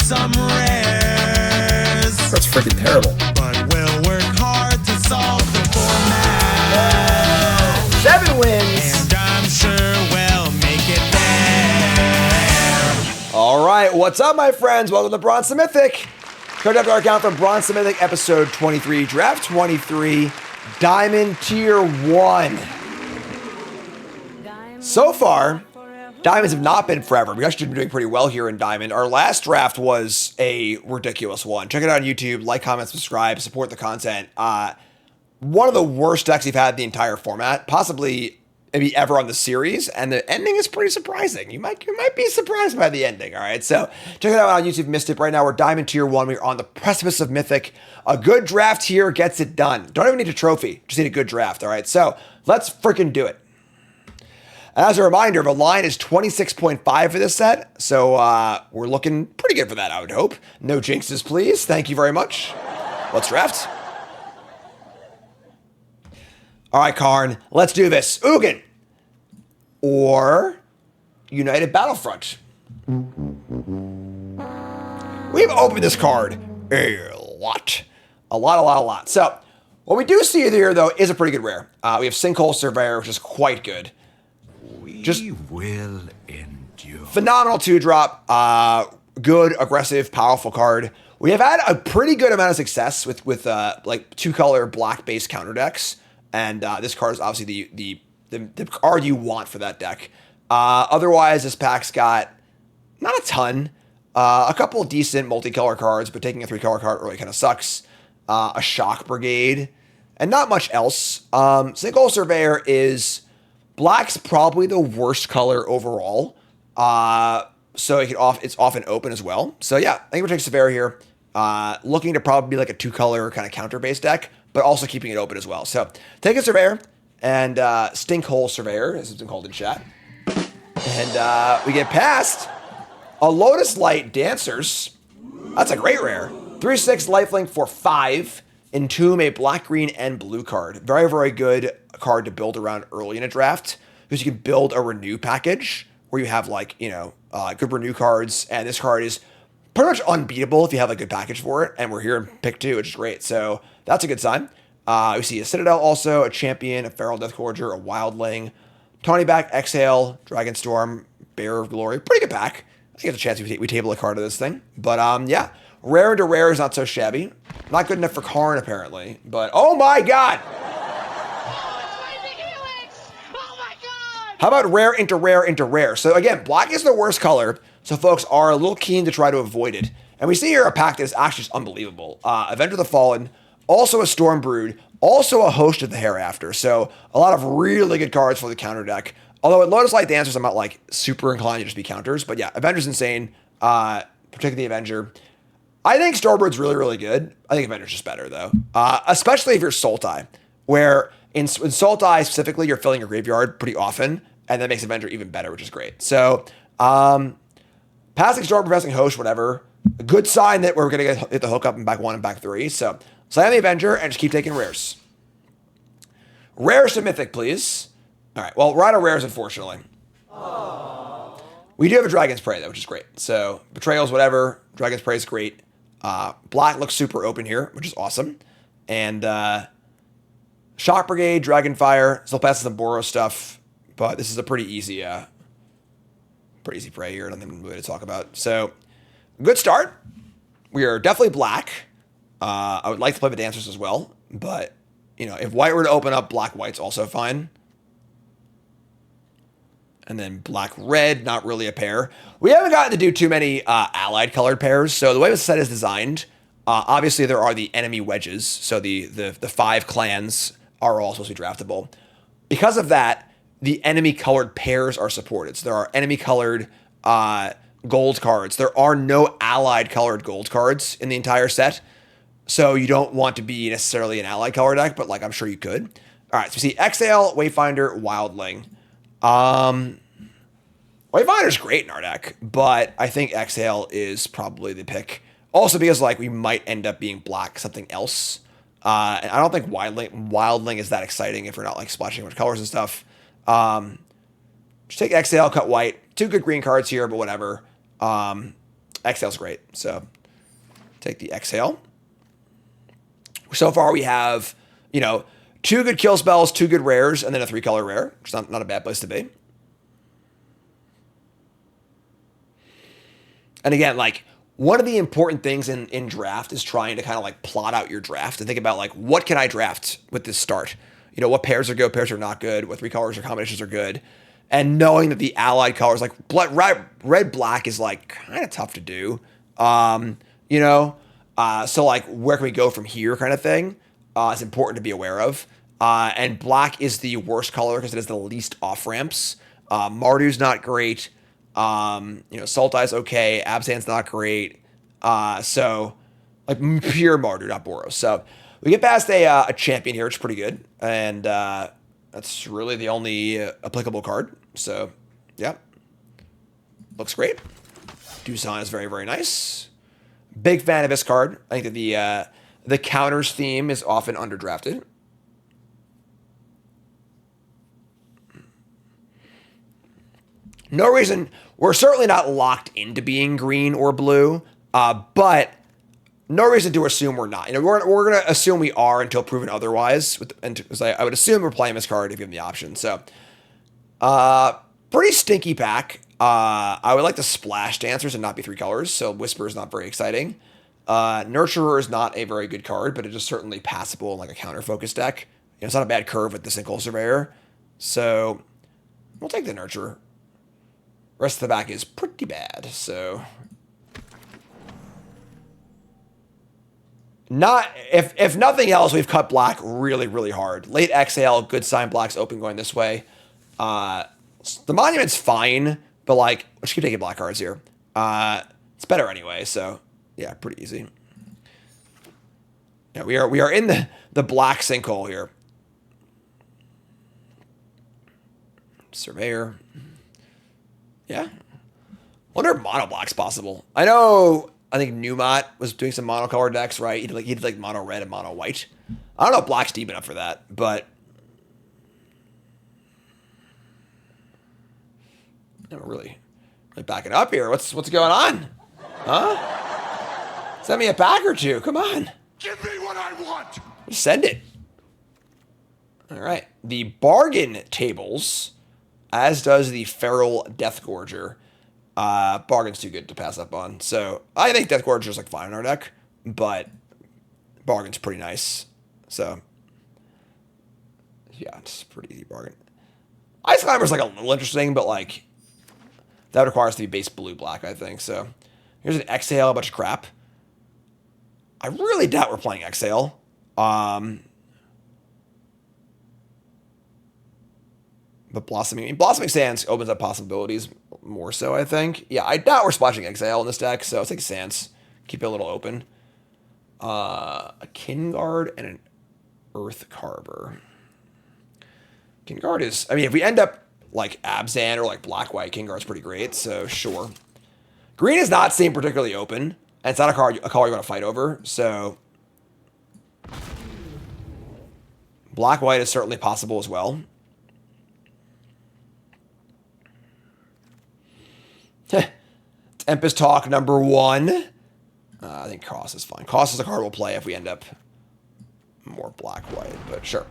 some rares. That's freaking terrible. But we'll work hard to solve the format. 7 wins. And I'm sure we'll make it there. All right, what's up, my friends? Welcome to Bronze To Mythic. Turn up our account for Bronze To Mythic, episode 23, draft 23, Diamond Tier 1. So far, Diamonds have not been forever. We've actually been doing pretty well here in Diamond. Our last draft was a ridiculous one. Check it out on YouTube. Like, comment, subscribe, support the content. One of the worst decks we've had in the entire format, possibly maybe ever on the series, and the ending is pretty surprising. You might be surprised by the ending, all right? So check it out on YouTube, missed it. Right now, we're Diamond Tier 1. We're on the precipice of Mythic. A good draft here gets it done. Don't even need a trophy. Just need a good draft, all right? So let's freaking do it. As a reminder, the line is 26.5 for this set, so we're looking pretty good for that, I would hope. No jinxes, please. Thank you very much. Let's draft. All right, Karn, let's do this. Ugin or United Battlefront. We've opened this card a lot. A lot. So what we do see here, though, is a pretty good rare. We have Sinkhole Surveyor, which is quite good. We will endure. Phenomenal 2-drop. Good, aggressive, powerful card. We have had a pretty good amount of success with like 2-color black-based counter decks. And this card is obviously the card you want for that deck. Otherwise, this pack's got not a ton. A couple decent multicolor cards, but taking a 3-color card really kind of sucks. A Shock Brigade, and not much else. Sinkhole Surveyor is... Black's probably the worst color overall. So it's often open as well. So yeah, I think we're taking Surveyor here. Looking to probably be like a 2-color kind of counter-based deck, but also keeping it open as well. So take a Surveyor and Stinkhole Surveyor, as it's been called in chat. And we get past a Lotus Light Dancers. That's a great rare. 3/6 lifelink for 5. Entomb, a black, green, and blue card. Very, very good card to build around early in a draft, because you can build a renew package where you have like, good renew cards, and this card is pretty much unbeatable if you have a good package for it, and we're here in pick 2, which is great. So that's a good sign. We see a Citadel also, a Champion, a Feral Deathgorger, a Wildling, Tawny Back, Exhale, Dragonstorm, Bearer of Glory. Pretty good pack. I think there's a chance we table a card of this thing. But yeah, rare into rare is not so shabby. Not good enough for Karn, apparently. But, oh my god! How about rare into rare into rare? So again, black is the worst color, so folks are a little keen to try to avoid it. And we see here a pack that is actually just unbelievable. Avenger of the Fallen, also a Storm Brood, also a Host of the Hereafter. So a lot of really good cards for the counter deck. Although at Lotus Light Dancers, I'm not like super inclined to just be counters. But yeah, Avenger's insane, particularly the Avenger. I think Storm Brood's really, really good. I think Avenger's just better though. Especially if you're Sultai, where in Sultai specifically, you're filling your graveyard pretty often, and that makes Avenger even better, which is great. So, passing Storm, passing Host, whatever. A good sign that we're going to get the hook up in back 1 and back 3. So, slam the Avenger and just keep taking rares. Rares to Mythic, please. All right, well, we're out of rares, unfortunately. Aww. We do have a Dragon's Prey, though, which is great. So, Betrayals, whatever. Dragon's Prey is great. Black looks super open here, which is awesome. And, Shock Brigade, Dragonfire, still passes some Boros stuff, but this is a pretty easy prey here. Nothing really to talk about. So, good start. We are definitely black. I would like to play the Dancers as well, but, if white were to open up, black-white's also fine. And then black-red, not really a pair. We haven't gotten to do too many allied colored pairs, so the way the set is designed, obviously there are the enemy wedges, so the 5 clans are all supposed to be draftable. Because of that, the enemy-colored pairs are supported. So there are enemy-colored gold cards. There are no allied-colored gold cards in the entire set. So you don't want to be necessarily an allied color deck, but I'm sure you could. All right, so we see Exhale, Wayfinder, Wildling. Wayfinder's great in our deck, but I think Exhale is probably the pick. Also because we might end up being black something else. And I don't think Wildling is that exciting if we're not splashing much colors and stuff. Just take Exhale, cut white. 2 good green cards here, but whatever. Exhale's great. So take the Exhale. So far we have, you know, 2 good kill spells, 2 good rares, and then a 3-color rare, which is not a bad place to be. And again, like, one of the important things in draft is trying to kind of like plot out your draft and think about like, what can I draft with this start? You know, what pairs are good, pairs are not good, what 3 colors or combinations are good. And knowing that the allied colors, like red, black is like kind of tough to do. You know, so like, where can we go from here kind of thing? It's important to be aware of. And black is the worst color because it has the least off ramps. Marduk's not great. You know, Sultai's okay. Abzan's not great. So like pure Mardu, not Boros. So we get past a champion here, which is pretty good. And that's really the only applicable card. So yeah, looks great. Doosan is very, very nice. Big fan of this card. I think that the counters theme is often underdrafted. No reason. We're certainly not locked into being green or blue, but no reason to assume we're not. You know, we're going to assume we are until proven otherwise. I would assume we're playing this card if given the option. So, pretty stinky pack. I would like the Splash Dancers and not be 3 colors, so Whisper is not very exciting. Nurturer is not a very good card, but it is certainly passable in like a counter-focused deck. You know, it's not a bad curve with the Sinkhole Surveyor. So, we'll take the Nurturer. Rest of the back is pretty bad, so not if nothing else, we've cut black really, really hard. Late Exhale, good sign black's open going this way. The Monument's fine, but like let's keep taking black cards here. It's better anyway, so yeah, pretty easy. Yeah, we are in the black sinkhole here. Surveyor. Yeah. Wonder if mono black's possible. I think Newmont was doing some monocolor decks, right? He did like mono red and mono white. I don't know if black's deep enough for that, but I'm really backing up here. What's going on? Huh? Send me a pack or two. Come on. Give me what I want. Send it. All right. The bargain tables, as does the Feral Deathgorger. Bargain's too good to pass up on. So I think Deathgorger's like fine in our deck, but Bargain's pretty nice. So yeah, it's a pretty easy bargain. Ice Climber's like a little interesting, but like that requires to be base blue-black, I think. So here's an Exhale, a bunch of crap. I really doubt we're playing Exhale. But Blossoming Sands opens up possibilities more so, I think. Yeah, I doubt we're splashing Exhale in this deck, so I'll take Sands. Keep it a little open. A Kinguard and an Earth Carver. Kinguard is... I mean, if we end up like Abzan or like Black-White, Kinguard's pretty great, so sure. Green is not seem particularly open, and it's not a color you want to fight over, so... Black-White is certainly possible as well. Tempest Talk number 1. I think Cost is fine. Cost is a card we'll play if we end up more black-white, but sure.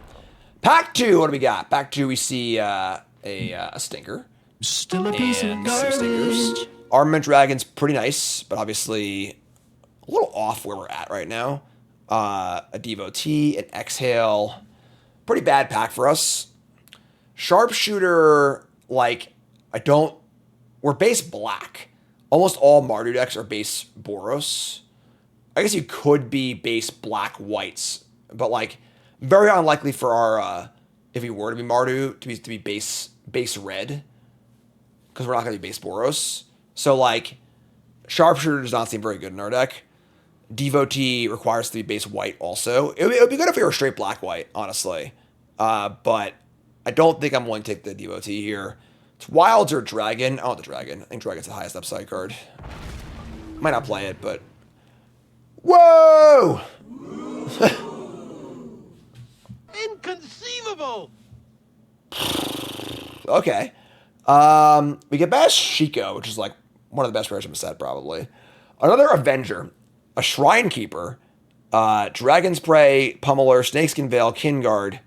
Pack 2, what do we got? Pack 2, we see a Stinker. Still a piece of garbage. Armament Dragon's pretty nice, but obviously a little off where we're at right now. A Devotee, an Exhale. Pretty bad pack for us. Sharpshooter, like, we're base black. Almost all Mardu decks are base Boros. I guess you could be base black whites, but like very unlikely for our if we were to be Mardu to be base red, because we're not gonna be base Boros. So like Sharpshooter does not seem very good in our deck. Devotee requires to be base white also. It would be good if we were straight black white, honestly. But I don't think I'm willing to take the Devotee here. It's Wilds or Dragon. I want the Dragon. I think Dragon's the highest upside card. Might not play it, but... Whoa! Inconceivable! Okay. We get past Shiko, which is like one of the best versions of the set, probably. Another Avenger, a Shrine Keeper, Dragon's Prey, Pummeler, Snakeskin Veil, Kinguard.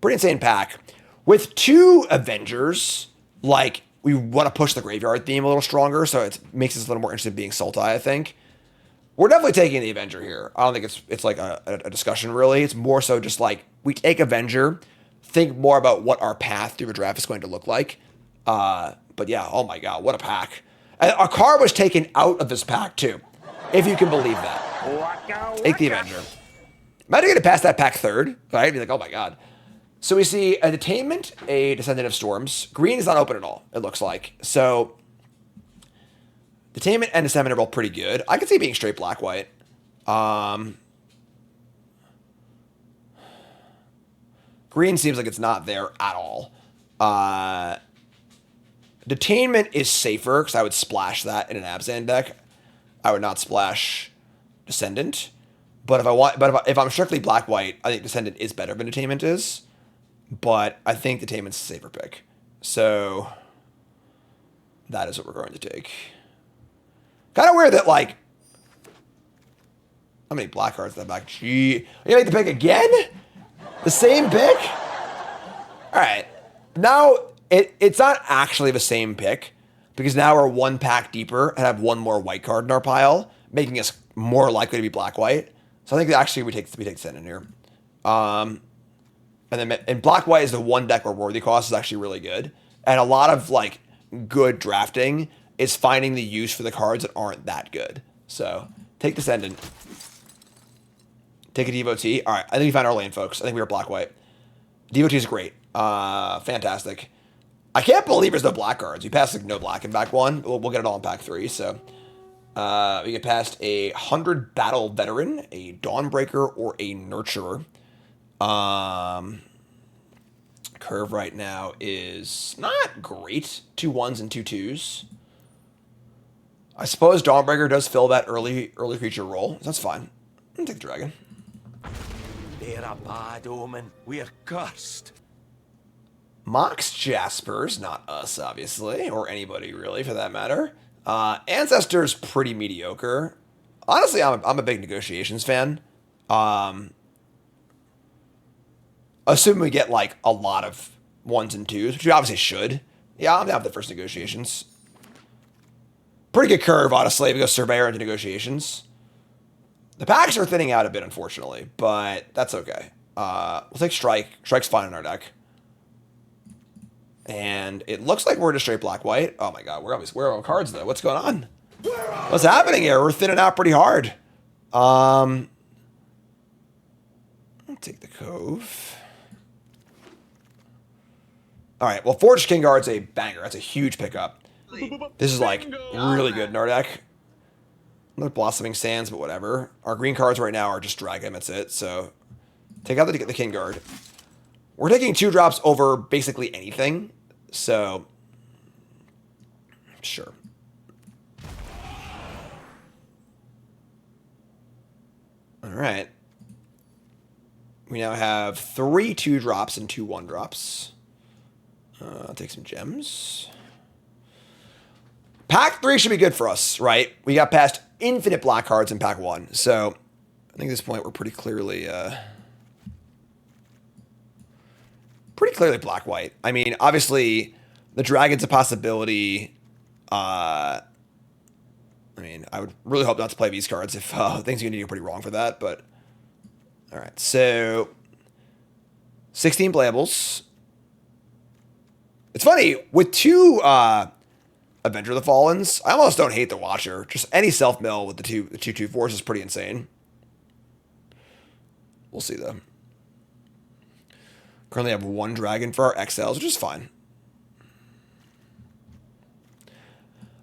Pretty insane pack. With 2 Avengers, like, we want to push the graveyard theme a little stronger, so it makes us a little more interested in being Sultai, I think. We're definitely taking the Avenger here. I don't think it's like a discussion, really. It's more so just like, we take Avenger, think more about what our path through the draft is going to look like. But yeah, oh my god, what a pack. And a card was taken out of this pack, too. If you can believe that. Take the Avenger. Imagine getting past that pack third, right? Be like, oh my god. So we see a Detainment, a Descendant of Storms. Green is not open at all, it looks like. So, Detainment and Descendant are both pretty good. I could see it being straight black-white. Green seems like it's not there at all. Detainment is safer, because I would splash that in an Abzan deck. I would not splash Descendant. But if I'm strictly black-white, I think Descendant is better than Detainment is. But I think Detainment's a safer pick. So that is what we're going to take. Kind of weird that, like, how many black cards in that back? Gee, you make the pick again? The same pick? All right. Now, it's not actually the same pick, because now we're 1 pack deeper and have 1 more white card in our pile, making us more likely to be black-white. So I think that actually we take Descendant here. And black-white is the 1 deck where Worthy Cost is actually really good. And a lot of, like, good drafting is finding the use for the cards that aren't that good. So, take Descendant. Take a Devotee. All right, I think we found our lane, folks. I think we are black-white. Devotee is great. Fantastic. I can't believe there's no black cards. We passed, like, no black in pack 1. We'll get it all in pack 3, so... we get past a 100 Battle Veteran, a Dawnbreaker, or a Nurturer. Curve right now is not great. 2 1s and 2 2s. I suppose Dawnbreaker does fill that early creature role. That's fine. I'll take the dragon. They're a bad omen. We're cursed. Mox Jaspers, not us, obviously, or anybody really for that matter. Ancestor's pretty mediocre. Honestly, I'm a big Negotiations fan. Assuming we get, like, a lot of 1s and 2s, which we obviously should. Yeah, I'm down for the first Negotiations. Pretty good curve, honestly, if we go Surveyor into Negotiations. The packs are thinning out a bit, unfortunately, but that's okay. We'll take Strike. Strike's fine in our deck. And it looks like we're just straight black-white. Oh my god, where are our cards, though? What's going on? What's happening here? We're thinning out pretty hard. I'll take the Cove. All right, well, Forged Kinguard's a banger. That's a huge pickup. This is, like, really good in our deck. Another Blossoming Sands, but whatever. Our green cards right now are just Dragon, that's it. So, take out the Kinguard. We're taking 2 drops over basically anything. So, sure. All right. We now have 3 2-drops and 2 1-drops. I'll take some gems. Pack 3 should be good for us, right? We got past infinite black cards in pack 1. So, I think at this point we're pretty clearly black-white. I mean, obviously, the dragon's a possibility. I mean, I would really hope not to play these cards if things are going to go pretty wrong for that, but... Alright, so... 16 playables. It's funny, with 2 Avenger of the Fallens, I almost don't hate the Watcher. Just any self-mill with the 2/2/4s is pretty insane. We'll see, though. Currently have 1 dragon for our XLs, which is fine.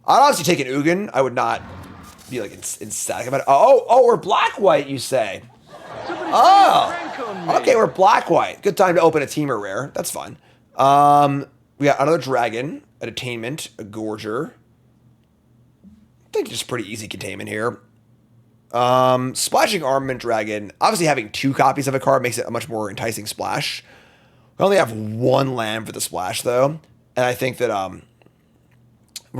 I'd honestly take an Ugin. I would not be, like, ecstatic about it. Oh, we're black-white, you say? Oh! Okay, we're black-white. Good time to open a Teamer rare. That's fine. We got another dragon, a Detainment, a Gorger. I think just pretty easy containment here. Splashing Armament Dragon. Obviously, having 2 copies of a card makes it a much more enticing splash. We only have 1 land for the splash, though. And I think that our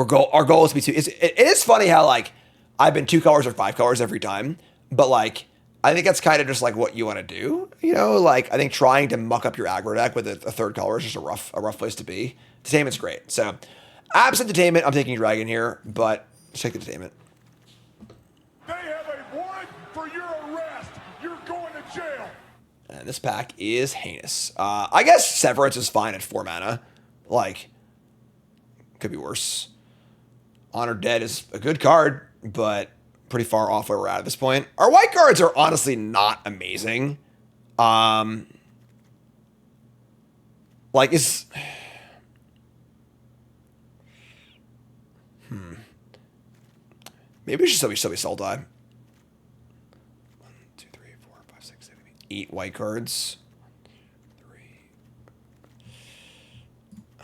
goal is to be 2. It is funny how, like, I've been 2 colors or 5 colors every time, but like I think that's kind of just like what you want to do, you know. Like I think trying to muck up your aggro deck with a third color is just a rough place to be. Detainment's great. So absent Detainment, I'm taking Dragon here, but let's take the Detainment. They have a warrant for your arrest. You're going to jail. And this pack is heinous. I guess Severance is fine at 4 mana. Like, could be worse. Honor Dead is a good card, but pretty far off where we're at this point. Our white cards are honestly not amazing. Like, is... Maybe we should still be Sultai. 1, 2, 3, 4, 5, 6, 7, 8 white cards. 3.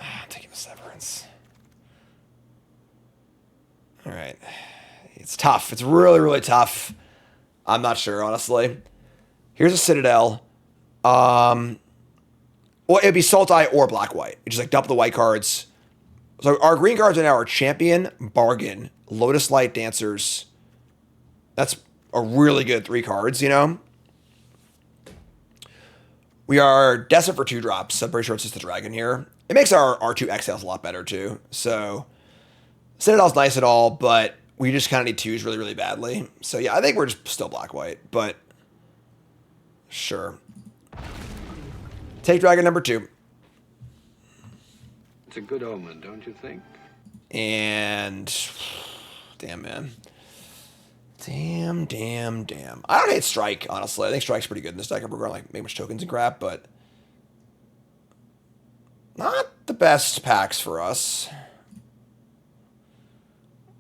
I'm taking the Severance. All right. It's tough. It's really, really tough. I'm not sure, honestly. Here's a Citadel. Well, it'd be Sultai or Black-White. You just like double the white cards. So our green cards right now are Champion, Bargain, Lotus Light Dancers. That's a really good 3 cards, you know? We are desperate for 2 drops. I'm pretty sure it's just the Dragon here. It makes our 2 exhales a lot better, too. So, Citadel's nice and all, but we just kind of need 2s really, really badly. So, yeah, I think we're just still Black-White, but sure. Take Dragon number 2. It's a good omen, don't you think? And damn, man. Damn. I don't hate Strike, honestly. I think Strike's pretty good in this deck if we're going to like make much tokens and crap, but not the best packs for us.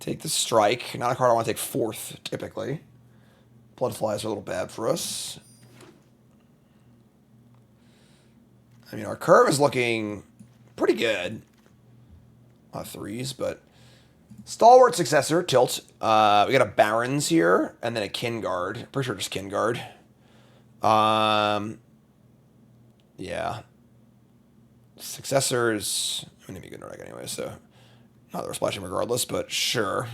Take the Strike. Not a card I want to take 4th, typically. Blood Flies are a little bad for us. I mean, our curve is looking pretty good. A lot of 3s, but Stalwart Successor, Tilt. We got a Barons here, and then a Kinguard. Pretty sure just Kinguard. Yeah. Successors, I'm gonna be good in our deck anyway, so not that we're splashing regardless, but sure.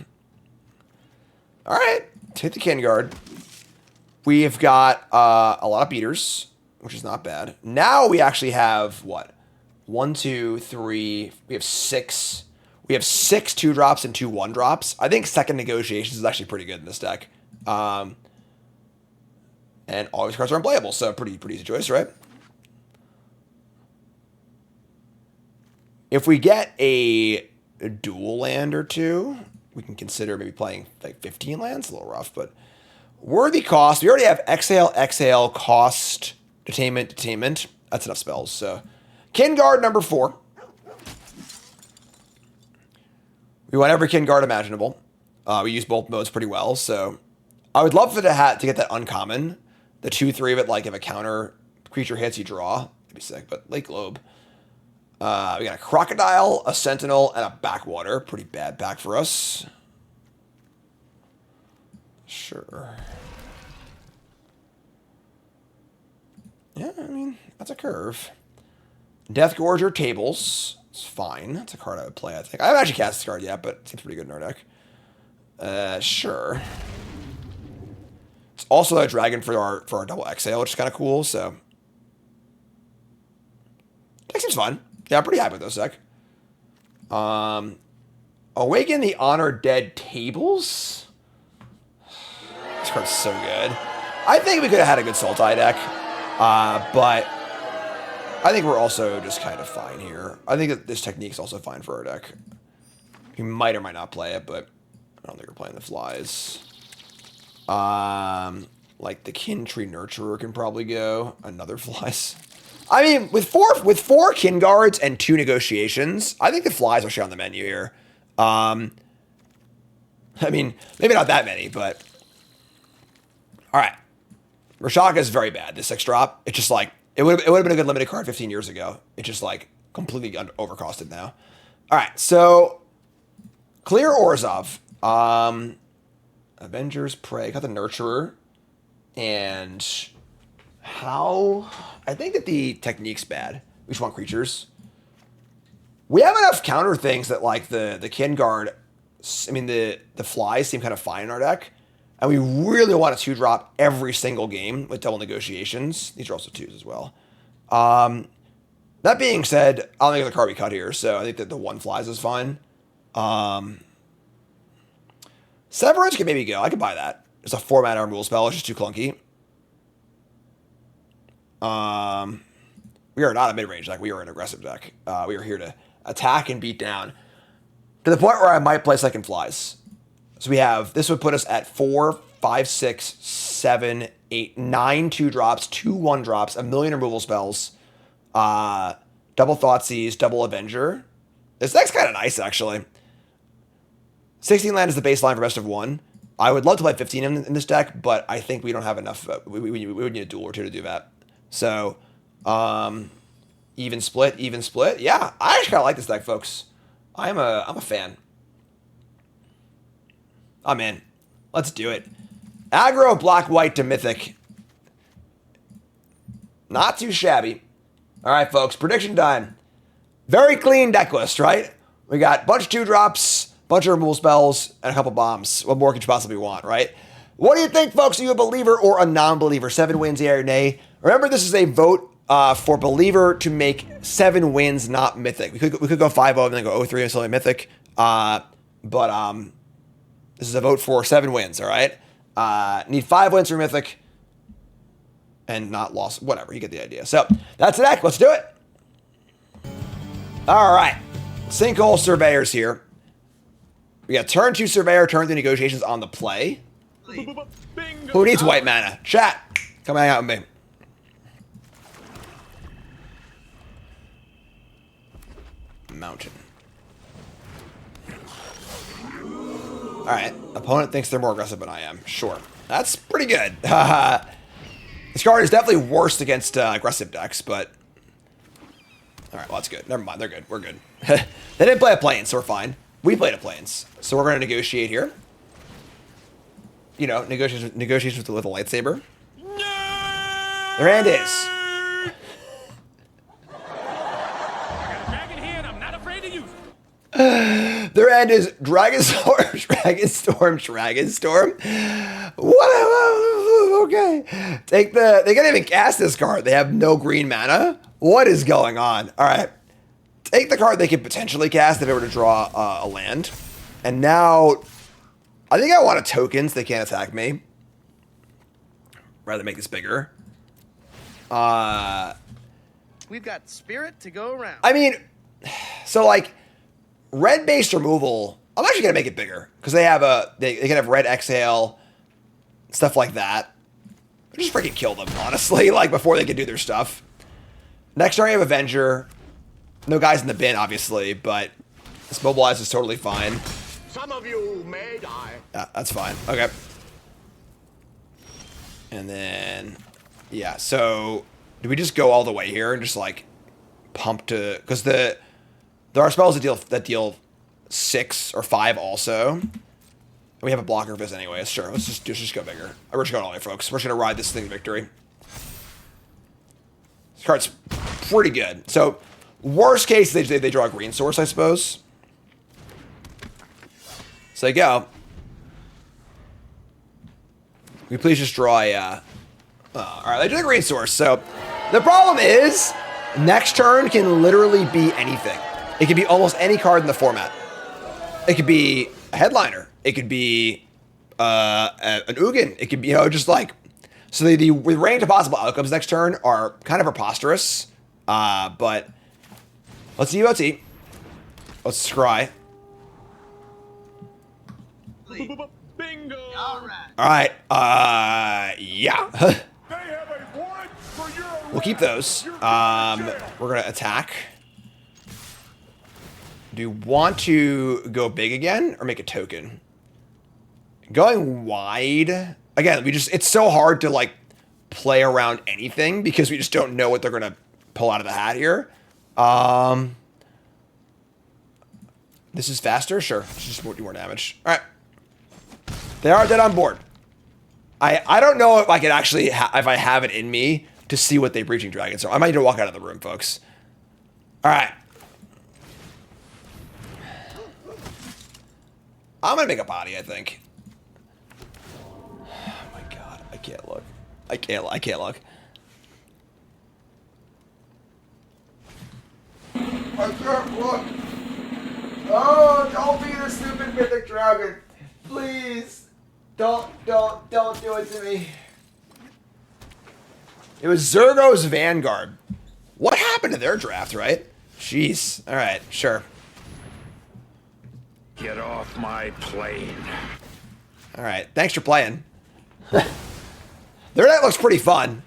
All right, take the Kinguard. We've got a lot of beaters, which is not bad. Now we actually have what? 1, 2, 3. We have 6. We have 6 2-drops and 2 1-drops. I think Second Negotiations is actually pretty good in this deck. And all these cards are unplayable, so pretty easy choice, right? If we get a dual land or 2, we can consider maybe playing like 15 lands. A little rough, but worthy cost. We already have Exhale, cost, Detainment. That's enough spells. So Kinguard number 4. We want every Kinguard imaginable. We use both modes pretty well, so I would love for the hat to get that uncommon. The 2/3 of it, like if a counter creature hits, you draw. That'd be sick, but Lake Globe. We got a Crocodile, a Sentinel, and a Backwater. Pretty bad back for us. Sure. Yeah, I mean, that's a curve. Death Gorger Tables. It's fine. That's a card I would play, I think. I haven't actually cast this card yet, but it seems pretty good in our deck. Sure. It's also a Dragon for our double Exhale, which is kind of cool, so. Deck seems fun. Yeah, I'm pretty happy with this deck. Awaken the Honor Dead Tables? This card's so good. I think we could have had a good Sultai deck, but I think we're also just kind of fine here. I think that this technique's also fine for our deck. You might or might not play it, but I don't think we're playing the flies. Like the Kin Tree Nurturer can probably go. Another flies. I mean, with four Kinguards and 2 negotiations, I think the flies are actually on the menu here. I mean, maybe not that many, but all right. Rashaka is very bad. This 6-drop, it's just like. It would have been a good limited card 15 years ago. It's just like completely overcosted now. All right, so clear Orzhov, Avengers Prey, got the Nurturer, and how? I think that the technique's bad. We just want creatures. We have enough counter things that like the Kinguard I mean, the flies seem kind of fine in our deck. And we really want to 2-drop every single game with double negotiations. These are also 2s as well. That being said, I don't think the card we cut here, so I think that the 1 flies is fine. Severance can maybe go. I could buy that. It's a 4-mana removal spell. It's just too clunky. We are not a mid-range deck. We are an aggressive deck. We are here to attack and beat down. To the point where I might play second flies. So we have, this would put us at 4, 5, 6, 7, 8, 9 2-drops, 2 1-drops, a million removal spells, double Thoughtseize, double Avenger. This deck's kind of nice, actually. 16 land is the baseline for best of 1. I would love to play 15 in this deck, but I think we don't have enough. We would need a duel or 2 to do that. So, even split. Yeah, I actually kind of like this deck, folks. I'm a fan. I'm in. Let's do it. Aggro, black-white to mythic. Not too shabby. All right, folks, prediction time. Very clean deck list, right? We got a bunch of 2-drops, bunch of removal spells, and a couple bombs. What more could you possibly want, right? What do you think, folks? Are you a believer or a non-believer? 7 wins, yay or nay? Remember, this is a vote for believer to make 7 wins, not mythic. We could go 5-0 and then go 0-3 and still mythic. But this is a vote for 7 wins, all right? Need 5 wins for mythic and not loss. Whatever, you get the idea. So that's the deck. Let's do it. All right. Sinkhole Surveyors here. We got turn 2 Surveyor, turn 3 Negotiations on the play. Who needs white mana? Chat, come hang out with me. Mountain. All right. Opponent thinks they're more aggressive than I am. Sure. That's pretty good. This card is definitely worse against aggressive decks, but... All right, well, that's good. Never mind. They're good. We're good. They didn't play a Plains, so we're fine. We played a Plains. So we're going to negotiate here. You know, negotiations with a lightsaber. Their hand is... Their end is Dragonstorm. What? Okay. They can't even cast this card. They have no green mana. What is going on? All right. Take the card they could potentially cast if they were to draw a land. And now, I think I want a token so they can't attack me. Rather make this bigger. We've got spirit to go around. I mean, so like... Red-based removal, I'm actually going to make it bigger. Because they have they can have red exhale, stuff like that. Just freaking kill them, honestly, like before they can do their stuff. Next turn, I have Avenger. No guys in the bin, obviously, but this mobilize is totally fine. Some of you may die. Yeah, that's fine. Okay. And then, yeah, so do we just go all the way here and just like pump to, because there are spells that deal 6 or 5 also. And we have a blocker for this anyways. Sure, let's just go bigger. We're just going all the way, folks. We're just going to ride this thing to victory. This card's pretty good. So, worst case, they draw a green source, I suppose. So they go. Can we please just draw a... all right, they drew the green source. So, the problem is, next turn can literally be anything. It could be almost any card in the format. It could be a headliner. It could be an Ugin. It could be, just like... So the range of possible outcomes next turn are kind of preposterous. But let's see. Let's scry. Bingo! All right. Yeah. They have a warrant for your We'll keep those. We're going to attack. Do you want to go big again or make a token? Going wide. Again, it's so hard to like play around anything because we just don't know what they're going to pull out of the hat here. This is faster? Sure. It's just do more damage. All right. They are dead on board. I don't know if I can actually, if I have it in me to see what they Breaching Dragons are. I might need to walk out of the room, folks. All right. I'm gonna make a body, I think. Oh my god, I can't look. I can't look. I can't look. Oh, don't be the stupid mythic dragon. Please. Don't do it to me. It was Zergo's Vanguard. What happened to their draft, right? Jeez. All right, sure. Get off my plane. All right, thanks for playing. Their deck looks pretty fun.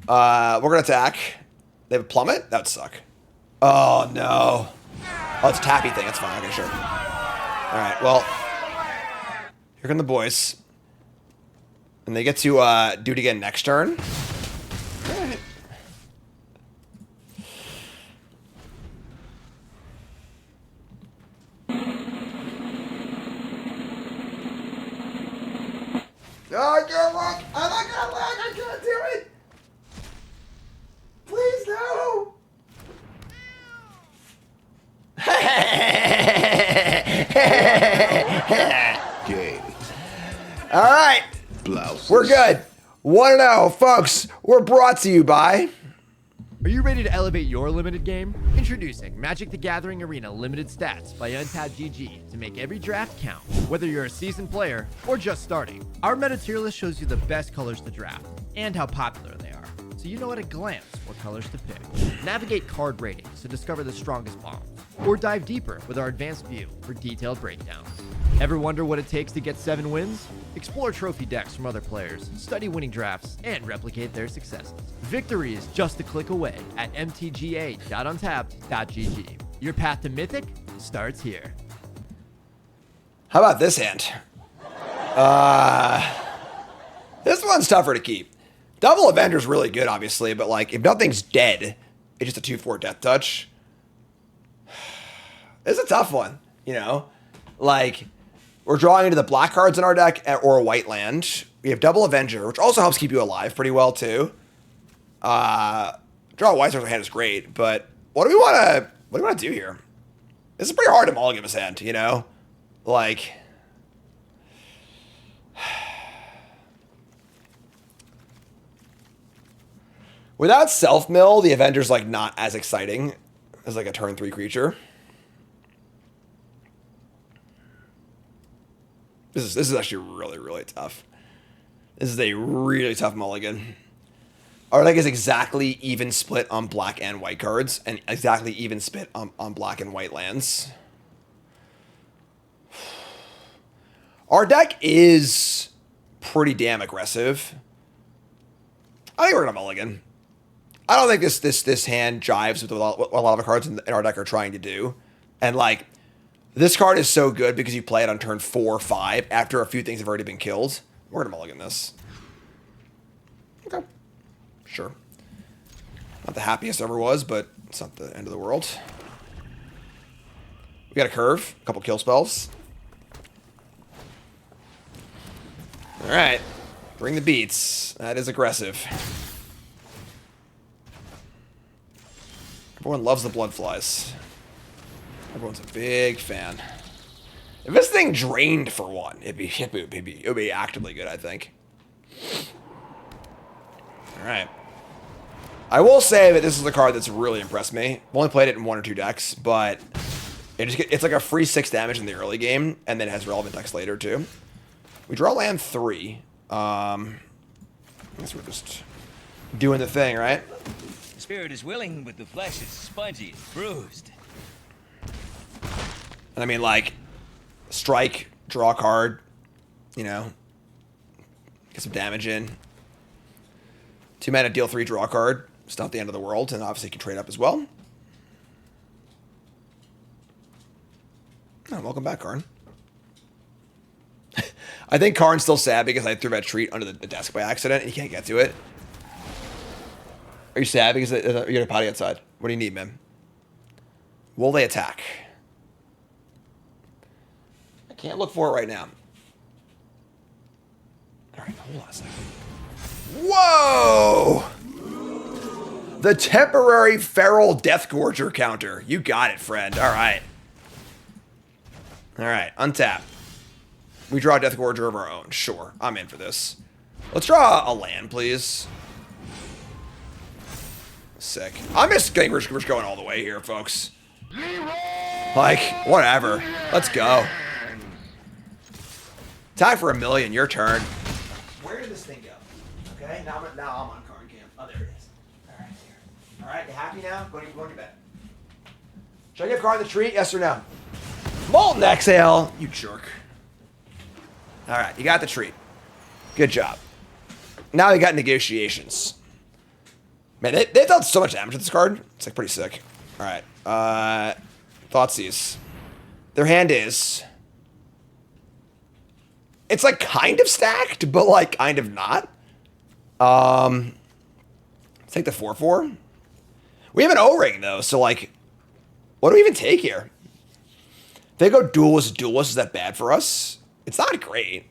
We're gonna attack. They have a plummet? That would suck. Oh no. Oh, it's a tappy thing. That's fine. Okay, sure. All right. Well, here come the boys, and they get to do it again next turn. All right. Oh, I can't look. I'm not gonna look. I can't do it. Please no. Gay. All right. Blouses. We're good. 1-0, folks. We're brought to you by. Are you ready to elevate your limited game? Introducing Magic the Gathering Arena Limited Stats by MTG to make every draft count, whether you're a seasoned player or just starting. Our meta tier list shows you the best colors to draft and how popular they are, so you know at a glance what colors to pick. Navigate card ratings to discover the strongest bombs, or dive deeper with our advanced view for detailed breakdowns. Ever wonder what it takes to get 7 wins? Explore trophy decks from other players, study winning drafts, and replicate their successes. Victory is just a click away at mtga.untapped.gg. Your path to Mythic starts here. How about this hand? This one's tougher to keep. Double Avenger's really good, obviously, but like if nothing's dead, it's just a 2/4 death touch. It's a tough one, you know? Like, we're drawing into the black cards in our deck or a white land. We have Double Avenger, which also helps keep you alive pretty well, too. Draw a white card hand is great, but what do we want to do here? This is pretty hard to mulligan this hand, you know? Like, without self-mill, the Avenger's like not as exciting as like a turn 3 creature. This is actually really, really tough. This is a really tough mulligan. Our deck is exactly even split on black and white cards, and exactly even split on black and white lands. Our deck is pretty damn aggressive. I think we're gonna mulligan. I don't think this hand jives with what a lot of the cards in our deck are trying to do, and like. This card is so good because you play it on turn 4 or 5 after a few things have already been killed. We're going to mulligan this. Okay. Sure. Not the happiest ever was, but it's not the end of the world. We got a curve, a couple kill spells. All right. Bring the beats. That is aggressive. Everyone loves the blood flies. Everyone's a big fan. If this thing drained for one, it would be actively good, I think. All right. I will say that this is a card that's really impressed me. I've only played it in 1 or 2 decks, but it's like a free 6 damage in the early game, and then it has relevant decks later too. We draw land 3. I guess we're just doing the thing, right? The spirit is willing, but the flesh is spongy and bruised. And I mean, like, strike, draw a card, you know, get some damage in. 2 mana, deal 3, draw a card. It's not the end of the world, and obviously can trade up as well. Oh, welcome back, Karn. I think Karn's still sad because I threw that treat under the desk by accident, and he can't get to it. Are you sad because you got a potty outside? What do you need, man? Will they attack? I can't look for it right now. All right, hold on a second. Whoa! The temporary feral Death Gorger counter. You got it, friend. All right. All right, untap. We draw a Death Gorger of our own. Sure, I'm in for this. Let's draw a land, please. Sick. I'm just getting we're going all the way here, folks. Like, whatever. Let's go. Time for $1 million. Your turn. Where did this thing go? Okay, now I'm on card cam. Oh, there it is. All right, here. All right, you happy now? Go to bed. Should I give Card the treat? Yes or no? Molten Exhale. You jerk. All right, you got the treat. Good job. Now we got negotiations. Man, they've done so much damage with this card. It's like pretty sick. All right. Thoughtseize. Their hand is... It's like kind of stacked, but like kind of not. Let's take the 4/4. We have an O-ring though, so like, what do we even take here? If they go duelist, is that bad for us? It's not great.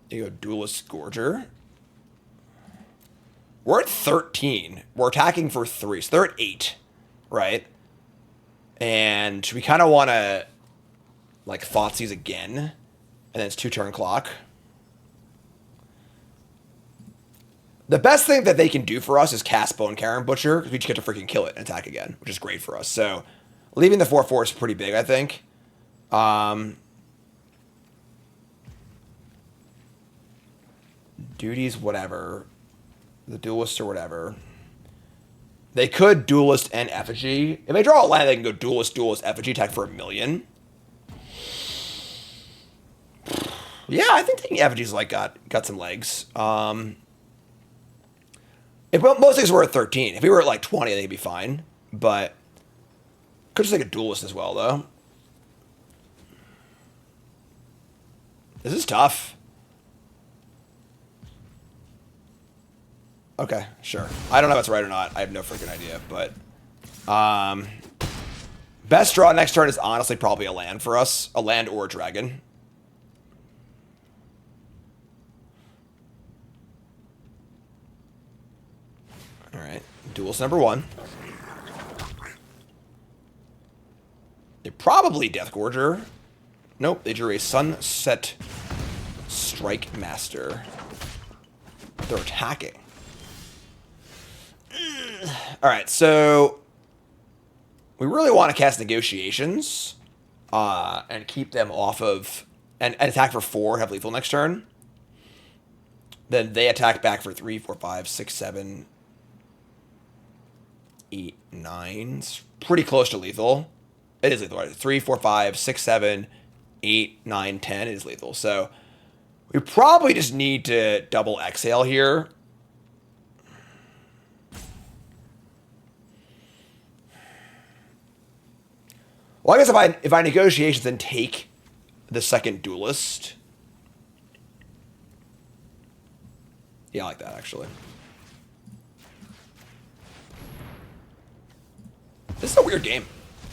You go duelist Gorger. We're at 13. We're attacking for 3, so they're at 8, right? And we kind of want to, like, Thoughtseize again. And then it's 2-turn clock. The best thing that they can do for us is cast Bone Karen Butcher, because we just get to freaking kill it and attack again, which is great for us. So, leaving the 4/4 is pretty big, I think. Duties, whatever. The duelist or whatever. They could duelist and effigy. If they draw a land, they can go duelist, effigy, attack for $1 million. Yeah, I think taking effigy's like got some legs. If most things were at 13. If we were at like 20, I think it'd be fine. But could just take a duelist as well, though. This is tough. Okay, sure. I don't know if that's right or not. I have no freaking idea, but best draw next turn is honestly probably a land for us. A land or a dragon. Alright. Duelist number 1. They probably Death Gorger. Nope, they drew a Sunset Strike Master. They're attacking. Alright, so we really want to cast Negotiations and keep them off of... And attack for 4, have lethal next turn. Then they attack back for 3, 4, 5, 6, 7, 8, 9. It's pretty close to lethal. It is lethal, right? 3, 4, 5, 6, 7, 8, 9, 10 is lethal. So we probably just need to double exhale here. Well, I guess if I negotiations then take the second duelist. Yeah, I like that actually. This is a weird game,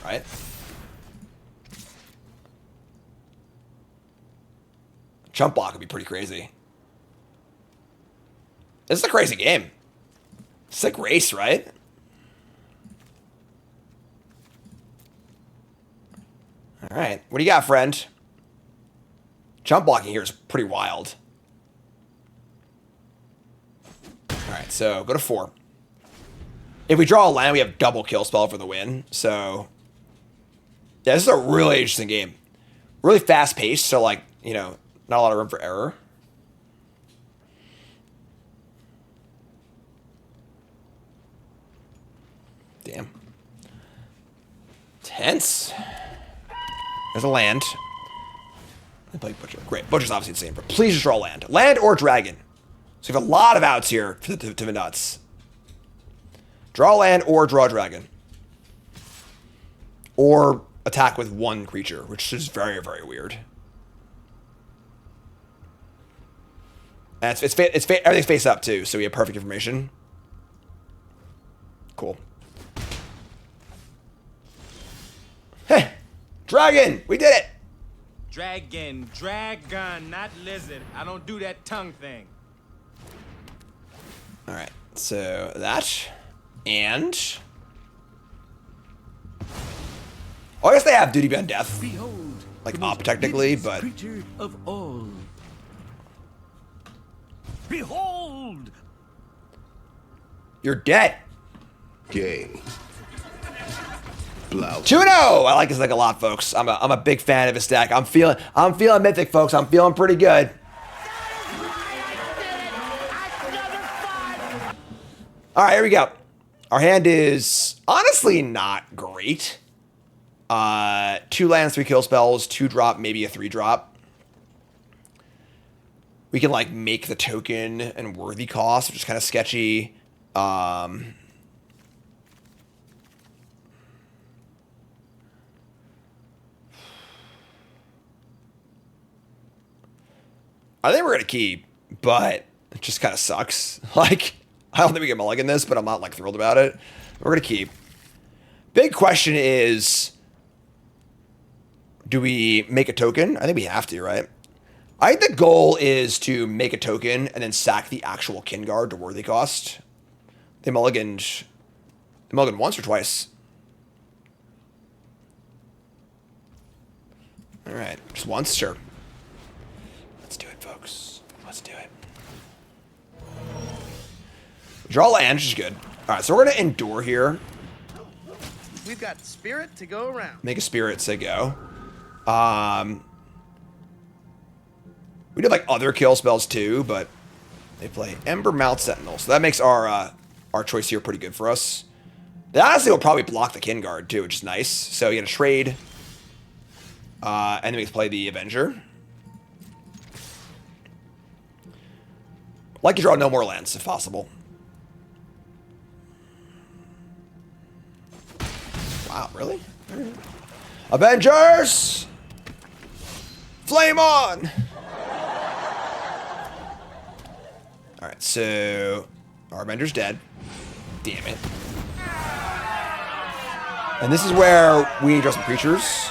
right? Chump block would be pretty crazy. This is a crazy game. Sick race, right? All right, what do you got, friend? Chump blocking here is pretty wild. All right, so go to 4. If we draw a land, we have double kill spell for the win. So, yeah, this is a really interesting game. Really fast paced, so like, you know, not a lot of room for error. Damn. Tense. There's a land. I play Butcher. Great. Butcher's obviously insane, but please just draw land. Land or dragon. So you have a lot of outs here to the nuts. Draw land or draw dragon. Or attack with 1 creature, which is very, very weird. And everything's face up too, so we have perfect information. Cool. Hey! Dragon! We did it! Dragon, not lizard. I don't do that tongue thing. Alright, so that. And Oh, I guess they have Duty Beyond Death. Behold, Like the most up technically, hideous but creature of all. Behold! you're dead. Gay. Blouse. 2-0. I like his deck a lot, folks. I'm a big fan of his deck. I'm feeling Mythic, folks. I'm feeling pretty good. All right, here we go. Our hand is honestly not great. 2 lands, 3 kill spells, 2 drop, maybe a 3 drop. We can like make the token and worthy cost, which is kind of sketchy. I think we're gonna keep, but it just kind of sucks. Like, I don't think we can mulligan this, but I'm not like thrilled about it. We're gonna keep. Big question is, do we make a token? I think we have to, right? I think the goal is to make a token and then sack the actual kin guard to worthy cost. They mulliganed once or twice. All right, just once, sure. Let's do it, folks. Let's do it. Draw land, which is good. All right, so we're gonna endure here. We've got spirit to go around. Make a spirit, say go. We did like other kill spells too, but they play Ember Mouth Sentinel, so that makes our choice here pretty good for us. They honestly will probably block the kin guard too, which is nice. So you get a trade, and then we can play the Avenger. Like to draw no more lands if possible. Wow, really? All right. Avengers! Flame on! Alright, so our Avenger's dead. Damn it. And this is where we draw some creatures.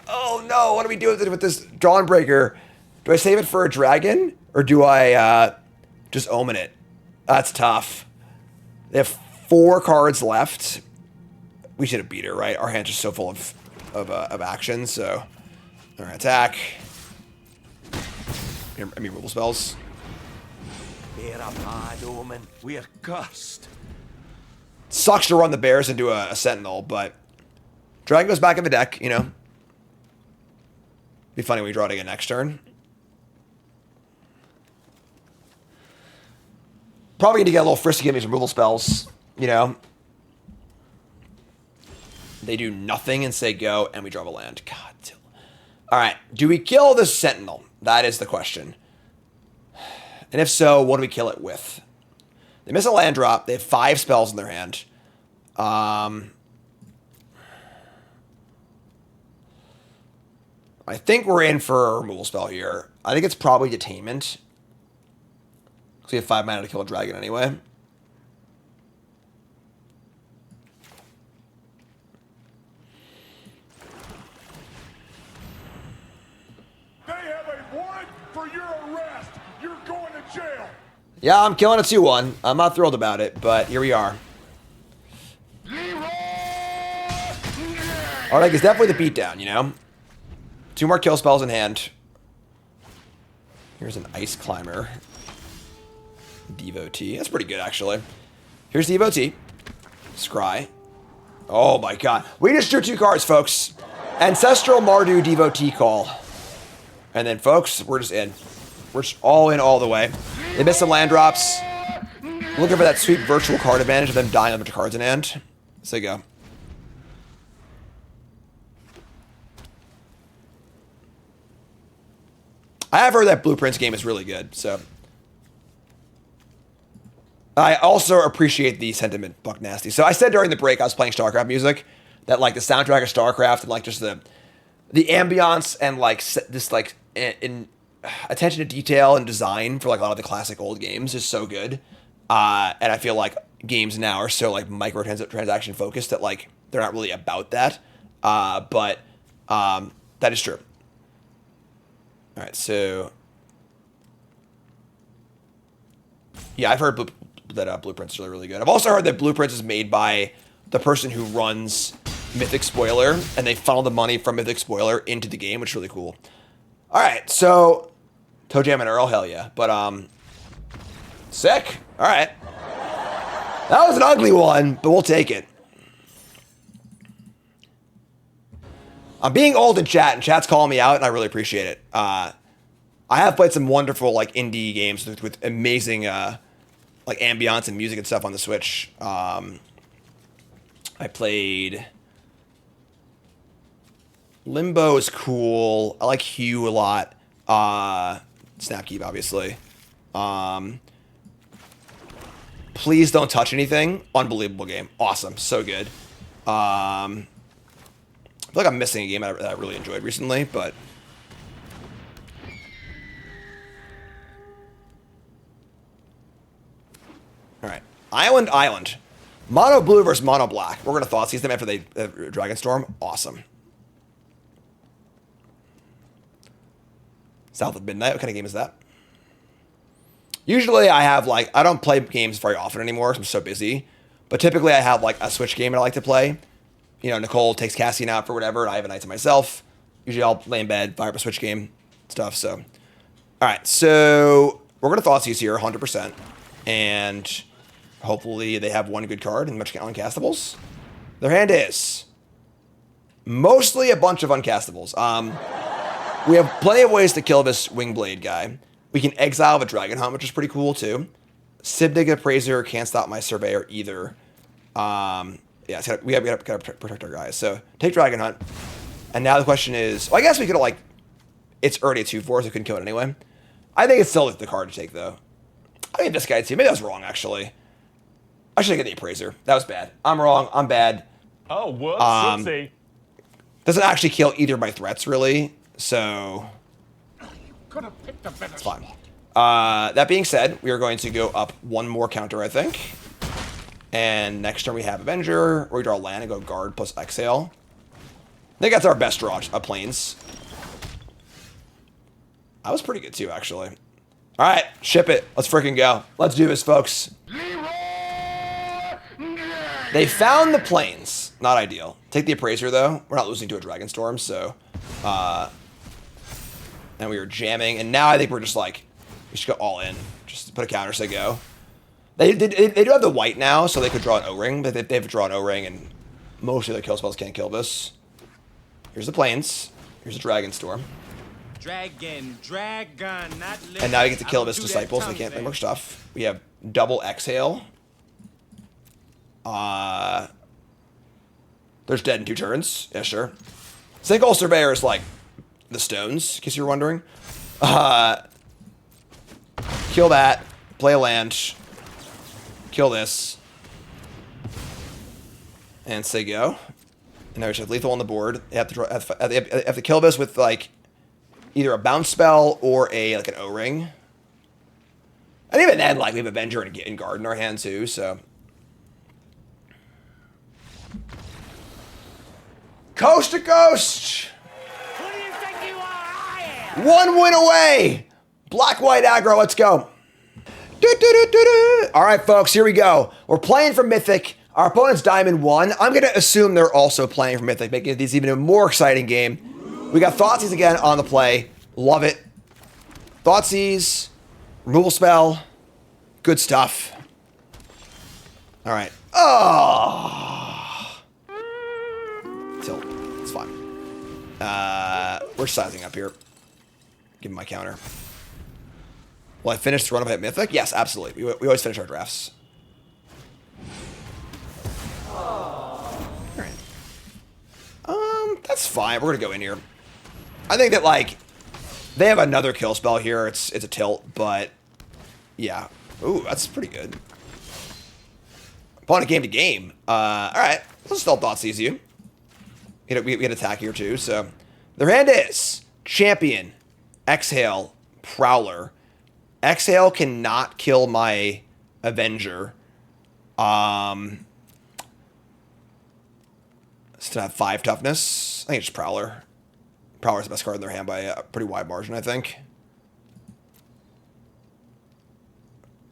Oh no, what do we do with this Dawnbreaker? Do I save it for a dragon? Or do I just omen it? That's tough. They have 4 cards left. We should have beat her, right? Our hand's just so full of action, so. Alright, attack. I mean, removal spells. Bear a bad omen. We're cursed. Sucks to run the bears into a sentinel, but dragon goes back in the deck, you know. Be funny when we draw it again next turn. Probably need to get a little frisky in these removal spells, you know. They do nothing and say go, and we draw a land. God. All right, do we kill the sentinel? That is the question. And if so, what do we kill it with? They miss a land drop. They have 5 spells in their hand. I think we're in for a removal spell here. I think it's probably Detainment. Because we have 5 mana to kill a dragon anyway. They have a warrant for your arrest. You're going to jail. Yeah, I'm killing a 2-1. I'm not thrilled about it, but here we are. Our deck is definitely the beatdown, you know? 2 more kill spells in hand. Here's an Ice Climber. Devotee. That's pretty good, actually. Here's Devotee. Scry. Oh my god. We just drew 2 cards, folks. Ancestral Mardu Devotee Call. And then, folks, we're just in. We're just all in all the way. They missed some land drops. Looking for that sweet virtual card advantage of them dying on a bunch of cards in hand. So go. I have heard that Blueprints game is really good, so. I also appreciate the sentiment, Buck Nasty. So I said during the break I was playing StarCraft music, that like the soundtrack of StarCraft and like just the ambiance and like this like in attention to detail and design for like a lot of the classic old games is so good. And I feel like games now are so like microtransaction focused that like they're not really about that. But that is true. All right, so yeah, I've heard that Blueprints is really, really good. I've also heard that Blueprints is made by the person who runs Mythic Spoiler, and they funnel the money from Mythic Spoiler into the game, which is really cool. All right, so Toe Jam and Earl, hell yeah. But sick. All right, that was an ugly one, but we'll take it. I'm being old in chat, and chat's calling me out, and I really appreciate it. I have played some wonderful like indie games with amazing like ambiance and music and stuff on the Switch. I played Limbo is cool. I like Hue a lot. Snapkeep, obviously. Please Don't Touch Anything. Unbelievable game. Awesome. So good. I feel like I'm missing a game that I really enjoyed recently, but all right. Island. Mono blue versus mono black. We're gonna Thoughtseize them after they Dragonstorm. Awesome. South of Midnight. What kind of game is that? Usually I have like, I don't play games very often anymore because I'm so busy. But typically I have like a Switch game that I like to play. You know, Nicole takes Cassian out for whatever, and I have a night to myself. Usually I'll lay in bed, fire up a Switch game, stuff, so. All right, so we're going to Thoughtseize here, 100%. And hopefully they have one good card and much uncastables. Their hand is mostly a bunch of uncastables. We have plenty of ways to kill this Wingblade guy. We can exile the Dragon Hunt, which is pretty cool too. Sibdig Appraiser can't stop my Surveyor either. Yeah, we gotta protect our guys. So take Dragon Hunt. And now the question is, well, I guess we could have like, it's already a 2/4, so we couldn't kill it anyway. I think it's still the card to take though. I think this guy too. Maybe I was wrong actually. I should get the Appraiser. That was bad. I'm wrong. I'm bad. Oh, whoops. Oopsie. Doesn't actually kill either of my threats really. So Could have picked a better it's fine. That being said, we are going to go up one more counter, I think. And next turn we have Avenger, where we draw land and go guard plus exhale. I think that's our best draw of planes. That was pretty good too, actually. All right, ship it. Let's freaking go. Let's do this, folks. They found the planes. Not ideal. Take the Appraiser, though. We're not losing to a Dragonstorm, so... and we were jamming, and now I think we're just like... We should go all in. Just put a counter, say go. They do have the white now, so they could draw an O-ring, but they have to draw an O-ring, and most of their kill spells can't kill this. Here's the planes. Here's a Dragonstorm. Dragon, not lizard. And now you get to I kill don't this do that Disciples, and tongue they can't play thing. more stuff. We have double Exhale. There's dead in 2 turns. Yeah, sure. Sinkhole Surveyor is like the stones, in case you're wondering. Kill that. Play a land. Kill this. And say go. And now we should have lethal on the board. They have to draw, they have to kill this with like either a bounce spell or a like an O-ring. And even then, like we have Avenger and Guard in our hand too, so. Coast to coast! Who do you think you are? I am. 1 win away! Black-white aggro, let's go. All right, folks, here we go. We're playing for Mythic. Our opponent's Diamond 1. I'm going to assume they're also playing for Mythic, making this even a more exciting game. We got Thoughtseize again on the play. Love it. Thoughtseize. Removal spell. Good stuff. All right. Oh. Tilt. It's fine. We're sizing up here. Give him my counter. Will I finish the run up at Mythic? Yes, absolutely. We always finish our drafts. Alright. That's fine. We're gonna go in here. I think that like they have another kill spell here. It's a tilt, but yeah. Ooh, that's pretty good. Opponent game to game. Alright. Let's still Thoughtseize you. You know, we get attack here too, so their hand is Champion, Exhale, Prowler. Exhale cannot kill my Avenger. Still have 5 toughness. I think it's just Prowler. Prowler's the best card in their hand by a pretty wide margin, I think.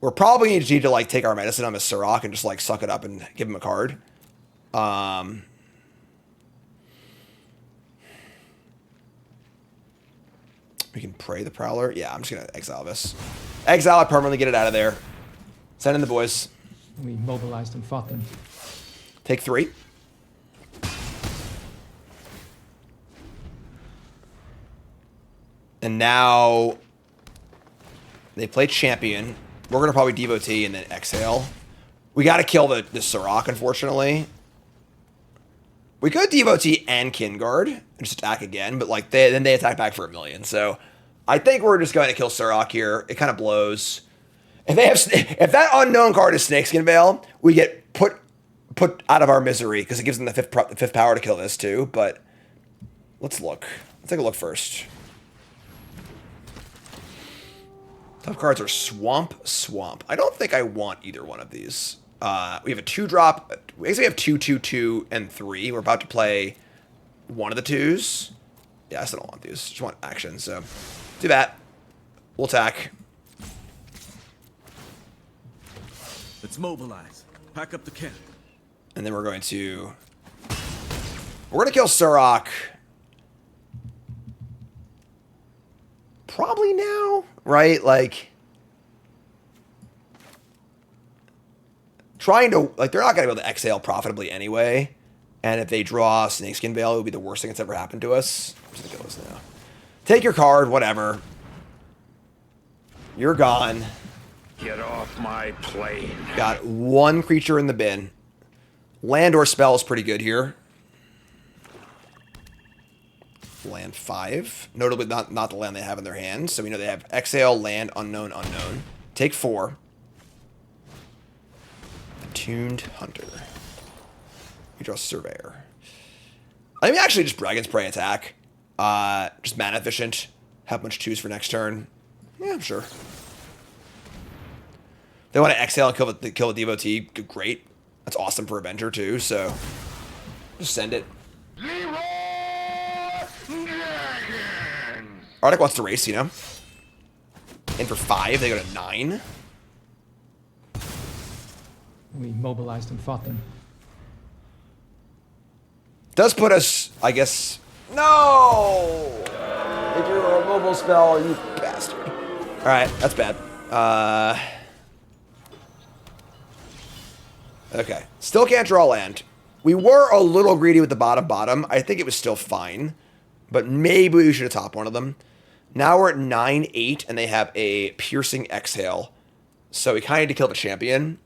We're probably going to need to like take our medicine on Miss Sirach and just like suck it up and give him a card. We can pray the Prowler. Yeah, I'm just going to exile this. Exile it permanently, get it out of there. Send in the boys. We mobilized and fought them. Take 3. And now they play champion. We're going to probably devotee and then exhale. We got to kill the Sirach, unfortunately. We could devotee and Kinguard and just attack again, but like then they attack back for 1 million. So I think we're just going to kill Sirach here. It kind of blows. If that unknown card is Snakeskin Veil, we get put out of our misery because it gives them the fifth power to kill this too. But let's look. Let's take a look first. Tough cards are Swamp. I don't think I want either one of these. We have a 2-drop. We actually have 2, 2, 2, and 3. We're about to play one of the 2s. Yeah, I still don't want these. Just want action. So do that. We'll attack. Let's mobilize. Pack up the camp. And then we're going to kill Sirach. Probably now, right? Like, trying to, like, they're not going to be able to exhale profitably anyway. And if they draw Snakeskin Veil, it would be the worst thing that's ever happened to us. I'm just going to kill this now. Take your card, whatever. You're gone. Get off my plane. Got 1 creature in the bin. Land or spell is pretty good here. Land 5. Notably not the land they have in their hand. So we know they have exhale, land, unknown. Take 4. Attuned Hunter. We draw Surveyor. I mean, actually just Dragon's Prey attack. Just mana efficient. Have much choose for next turn. Yeah, I'm sure. They want to exhale and kill the devotee. Great. That's awesome for Avenger too. So just send it. Arctic wants to race, you know. In for 5, they go to 9. We mobilized and fought them. Does put us, I guess. No! If you're a mobile spell, you bastard. Alright, that's bad. Okay. Still can't draw land. We were a little greedy with the bottom. I think it was still fine. But maybe we should have topped one of them. Now we're at 9-8, and they have a piercing exhale. So we kind of need to kill the champion.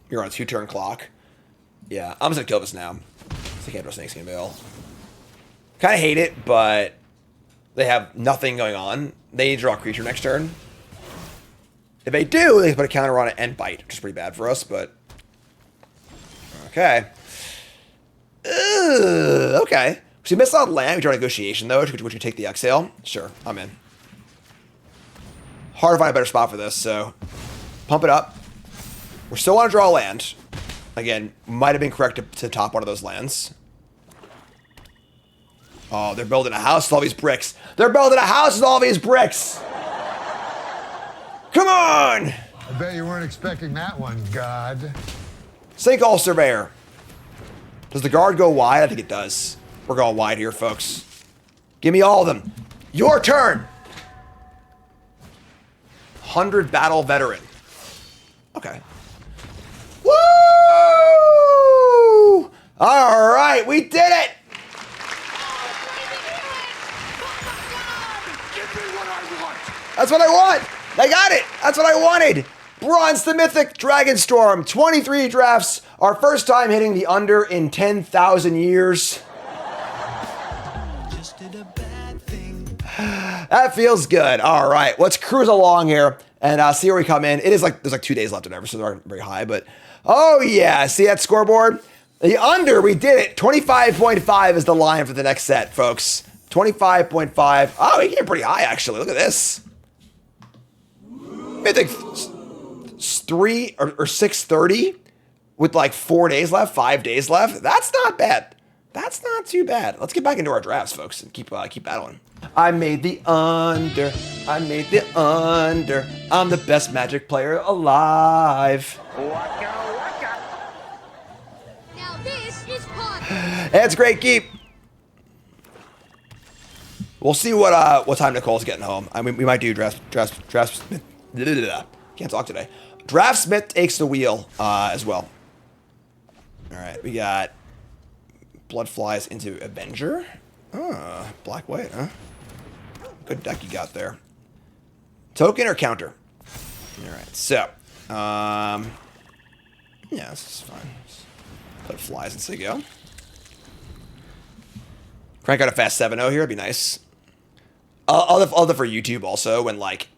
You're on a 2-turn clock. Yeah, I'm just going to kill this now. I can't draw Snakeskin Veil. Kind of hate it, but they have nothing going on. They need to draw a creature next turn. If they do, they put a counter on it and bite, which is pretty bad for us, but... Okay. Okay. So we missed out land. We draw negotiation, though. Would you take the exhale? Sure, I'm in. Hard to find a better spot for this, so... Pump it up. We still want to draw land. Again, might have been correct to top one of those lands. Oh, they're building a house with all these bricks. They're building a house with all these bricks! Come on! I bet you weren't expecting that one, God. Sinkhole Surveyor. Does the guard go wide? I think it does. We're going wide here, folks. Give me all of them. Your turn! 100 Battle Veteran. Okay. Woo! All right, we did it! That's what I want! I got it! That's what I wanted! Bronze to Mythic, Dragonstorm, 23 drafts. Our first time hitting the under in 10,000 years. Just did a bad thing. That feels good. All right, let's cruise along here and see where we come in. It is like, there's like 2 days left or whatever, so they aren't very high, but oh yeah, see that scoreboard? The under, we did it. 25.5 is the line for the next set, folks. 25.5. Oh, we came pretty high, actually. Look at this. Mythic 3 or 630 with like 4 days left, 5 days left. That's not bad. That's not too bad. Let's get back into our drafts, folks, and keep battling. I made the under. I made the under. I'm the best Magic player alive. Now This is fun. It's great keep. We'll see what time Nicole's getting home. I mean, we might do draft. Can't talk today. Draftsmith takes the wheel as well. All right, we got Blood flies into Avenger. Black white, huh? Good deck you got there. Token or counter? All right, so yeah, this is fine. Blood flies into go. Crank out a fast 7-0 here. It'd be nice. I'll do for YouTube also when like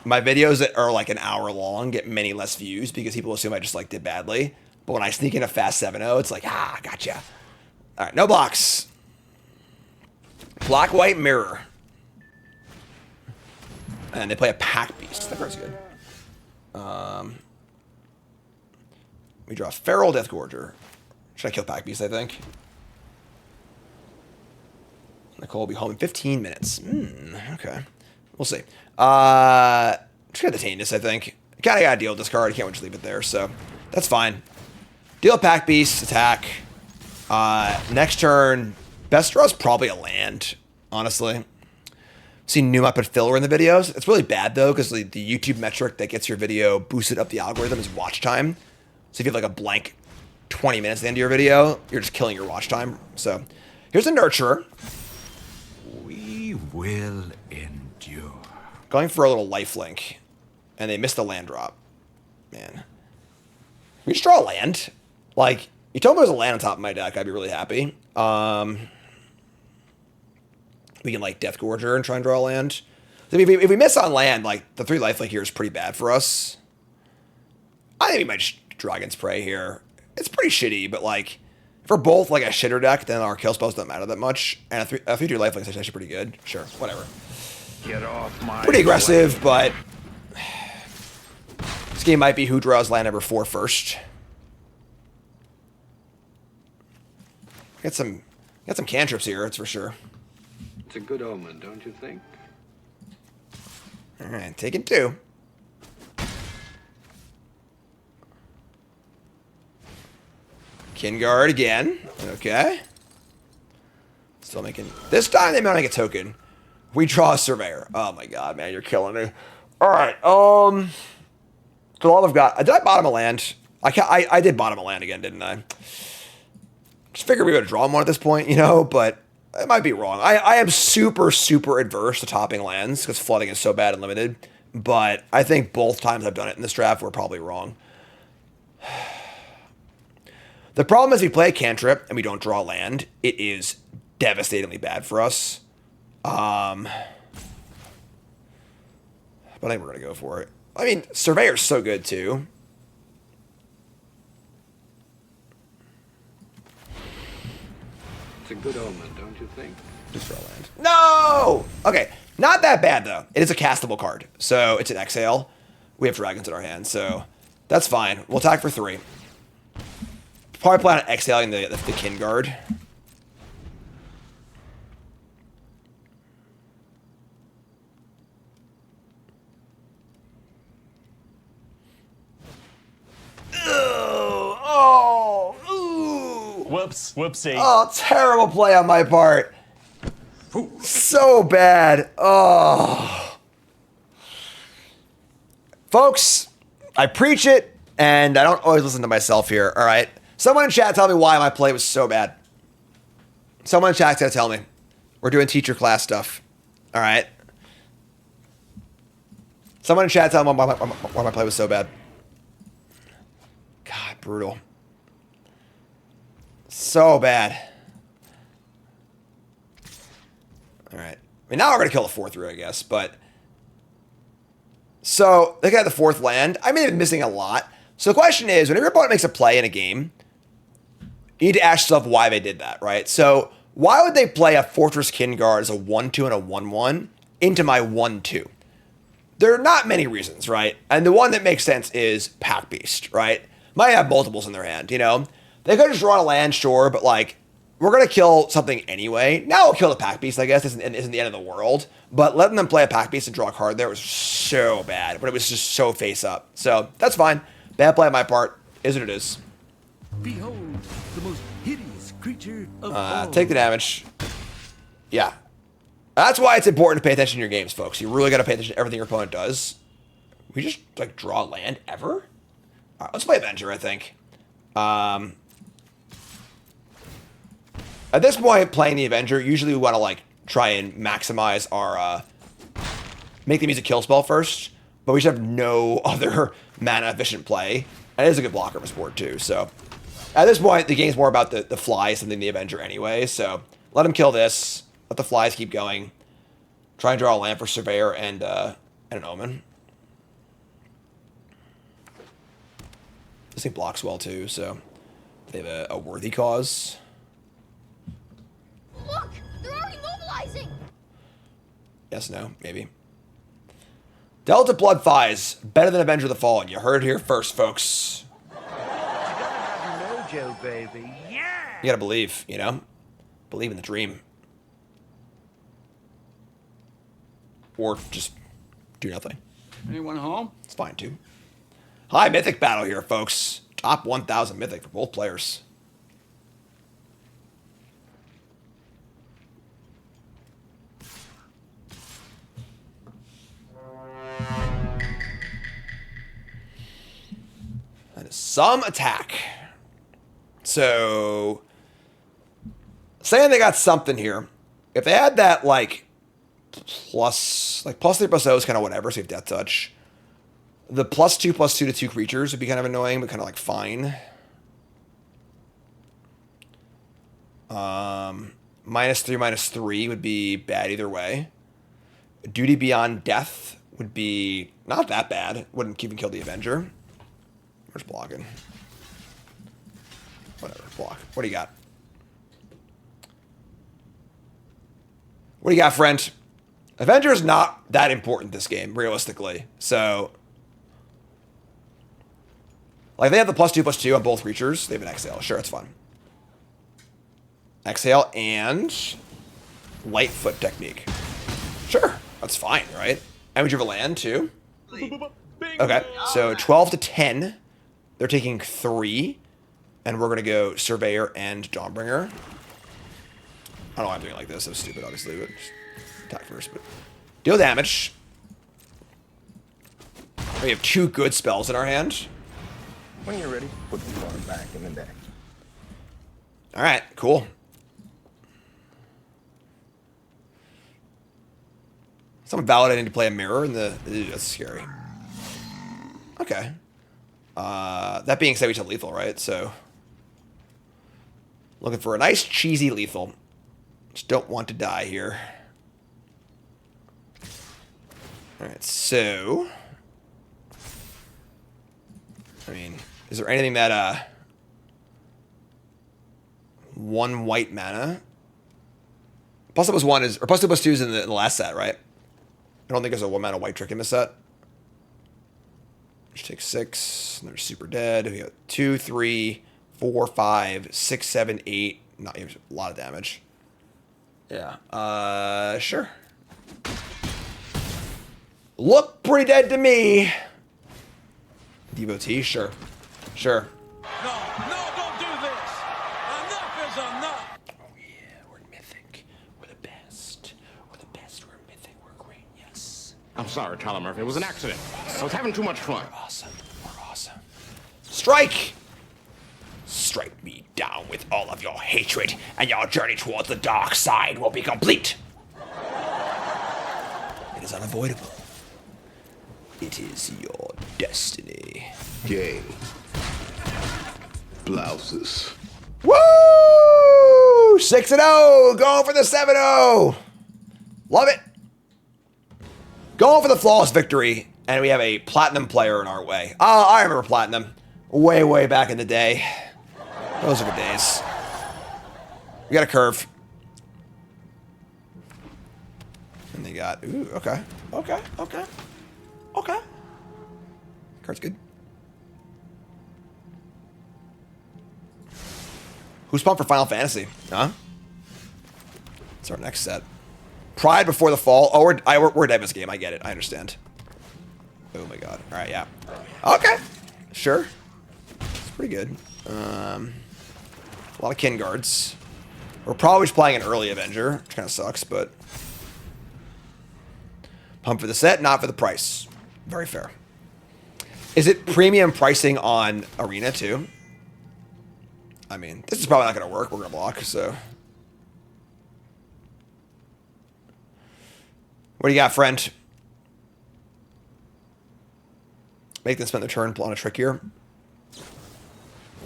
my videos that are like an hour long get many less views because people assume I just like did badly. But when I sneak in a fast 7-0, it's like, gotcha. All right, no blocks. Black, white, mirror. And they play a pack beast. That card's good. We draw Feral Deathgorger. Should I kill pack beast, I think? Nicole will be home in 15 minutes. Okay. We'll see. Just gonna detain this, I think. Kind of gotta deal with this card. I can't just leave it there, so that's fine. Deal pack beast, attack. Next turn, best draw is probably a land, honestly. See new map and filler in the videos. It's really bad though, because the YouTube metric that gets your video boosted up the algorithm is watch time. So if you have like a blank 20 minutes at the end of your video, you're just killing your watch time. So here's a nurturer. We will endure. Going for a little lifelink. And they missed the land drop. Man. We just draw a land. Like, you told me there was a land on top of my deck, I'd be really happy. We can, like, Deathgorger and try and draw a land. So if we miss on land, like, the 3 lifelink here is pretty bad for us. I think we might just Dragon's Prey here. It's pretty shitty, but, like, if we're both, like, a shitter deck, then our kill spells don't matter that much. And a 3-2 lifelink is actually pretty good. Sure, whatever. Get off my Pretty aggressive, but this game might be who draws land number 4 first. Got some cantrips here, that's for sure. It's a good omen, don't you think? All right, taking 2. Kinguard again. Okay. Still making. This time they might make a token. We draw a surveyor. Oh my god, man, you're killing me. All right. So all I've got. Did I bottom a land? I did bottom a land again, didn't I? Just figured we would have drawn one at this point, you know, but I might be wrong. I am super, super adverse to topping lands because flooding is so bad and limited. But I think both times I've done it in this draft, we're probably wrong. The problem is we play a cantrip and we don't draw land. It is devastatingly bad for us. But I think we're going to go for it. I mean, Surveyor's so good too. It's a good omen, don't you think? Just draw land. No! Okay, not that bad though. It is a castable card, so it's an exhale. We have dragons in our hand, so that's fine. We'll attack for 3. Probably plan on exhaling the Kinguard. Whoopsie. Oh, terrible play on my part. So bad. Oh. Folks, I preach it, and I don't always listen to myself here, all right? Someone in chat tell me why my play was so bad. Someone in chat's gonna tell me. We're doing teacher class stuff, all right? Someone in chat tell me why my play was so bad. God, brutal. So bad. All right. I mean, now we're going to kill the 4th root, I guess, but... So, they got the 4th land. I may have been missing a lot. So the question is, whenever your opponent makes a play in a game, you need to ask yourself why they did that, right? So, why would they play a Fortress Kinguard as a 1-2 and a 1-1 into my 1-2? There are not many reasons, right? And the one that makes sense is Pack Beast, right? Might have multiples in their hand, you know? They could just draw a land, sure, but like, we're going to kill something anyway. Now we'll kill the Pack Beast, I guess, isn't the end of the world. But letting them play a Pack Beast and draw a card there was so bad. But it was just so face up. So, that's fine. Bad play on my part. Is what it is. Behold, the most hideous creature of all. Take the damage. Yeah. That's why it's important to pay attention to your games, folks. You really got to pay attention to everything your opponent does. We just, like, draw land ever? All right, let's play Avenger, I think. At this point, playing the Avenger, usually we want to, like, try and maximize our, make them use a kill spell first, but we should have no other mana-efficient play. And it is a good blocker of his board, too, so... At this point, the game's more about the flies than the Avenger anyway, so let him kill this. Let the flies keep going. Try and draw a land for Surveyor and an Omen. This thing blocks well, too, so they have a worthy cause. Look! They're already mobilizing! Yes, no, maybe. Delta Blood Thighs, better than Avenger of the Fallen. You heard it here first, folks. Mojo, baby. Yeah! You gotta believe, you know? Believe in the dream. Or just do nothing. Anyone home? It's fine, too. High Mythic battle here, folks. Top 1,000 Mythic for both players. That is some attack. So, saying they got something here. If they had that, like, +3/+0 is kind of whatever, so you have Death Touch. The +2/+2 to 2 creatures would be kind of annoying, but kind of, like, fine. -3/-3 would be bad either way. Duty Beyond Death would be not that bad. Wouldn't even kill the Avenger. Where's blocking? Whatever, block. What do you got? What do you got, friend? Avenger is not that important this game, realistically. So, like, they have the +2/+2 on both creatures. They have an Exhale. Sure, it's fun. Exhale and Lightfoot Technique. Sure, that's fine, right? And would you have a land, too? Okay, so 12 to 10. They're taking 3. And we're going to go Surveyor and Dawnbringer. I don't know why I'm doing it like this. That's stupid, obviously. But just attack first. But deal damage. We have 2 good spells in our hand. When you're ready, put the water back in the deck. Alright, cool. Someone validating to play a mirror in the... Ew, that's scary. Okay. That being said, we took lethal, right? So... Looking for a nice, cheesy lethal. Just don't want to die here. Alright, so... I mean, is there anything that, 1 white mana? +1 is... Or +2/+2 is in the last set, right? I don't think there's a 1 mana white trick in this set. Which takes 6. And they're super dead. We got 2, 3... 4, 5, 6, 7, 8. Not a lot of damage. Yeah. Sure. Look pretty dead to me. Devotee, sure. Sure. No, don't do this. Enough is enough. Oh yeah, we're Mythic. We're the best. We're the best. We're Mythic. We're great. Yes. I'm sorry, Tyler Murphy. It was an accident. I was having too much fun. We're awesome. We're awesome. Strike! Strike me down with all of your hatred, and your journey towards the dark side will be complete. It is unavoidable. It is your destiny. Game. Blouses. Woo! 6-0! Going for the 7-0! Love it. Going for the flawless victory, and we have a platinum player in our way. Oh, I remember platinum. Way, way back in the day. Those are good days. We got a curve. And they got... Ooh, okay. Okay. Card's good. Who's pumped for Final Fantasy? Huh? It's our next set. Pride Before the Fall. Oh, we're dead in this game. I get it. I understand. Oh my god. Alright, yeah. Okay. Sure. It's pretty good. A lot of kin guards. We're probably just playing an early Avenger, which kind of sucks, but pump for the set, not for the price. Very fair. Is it premium pricing on Arena too? I mean, this is probably not going to work. We're going to block, so. What do you got, friend? Make them spend their turn on a trick here.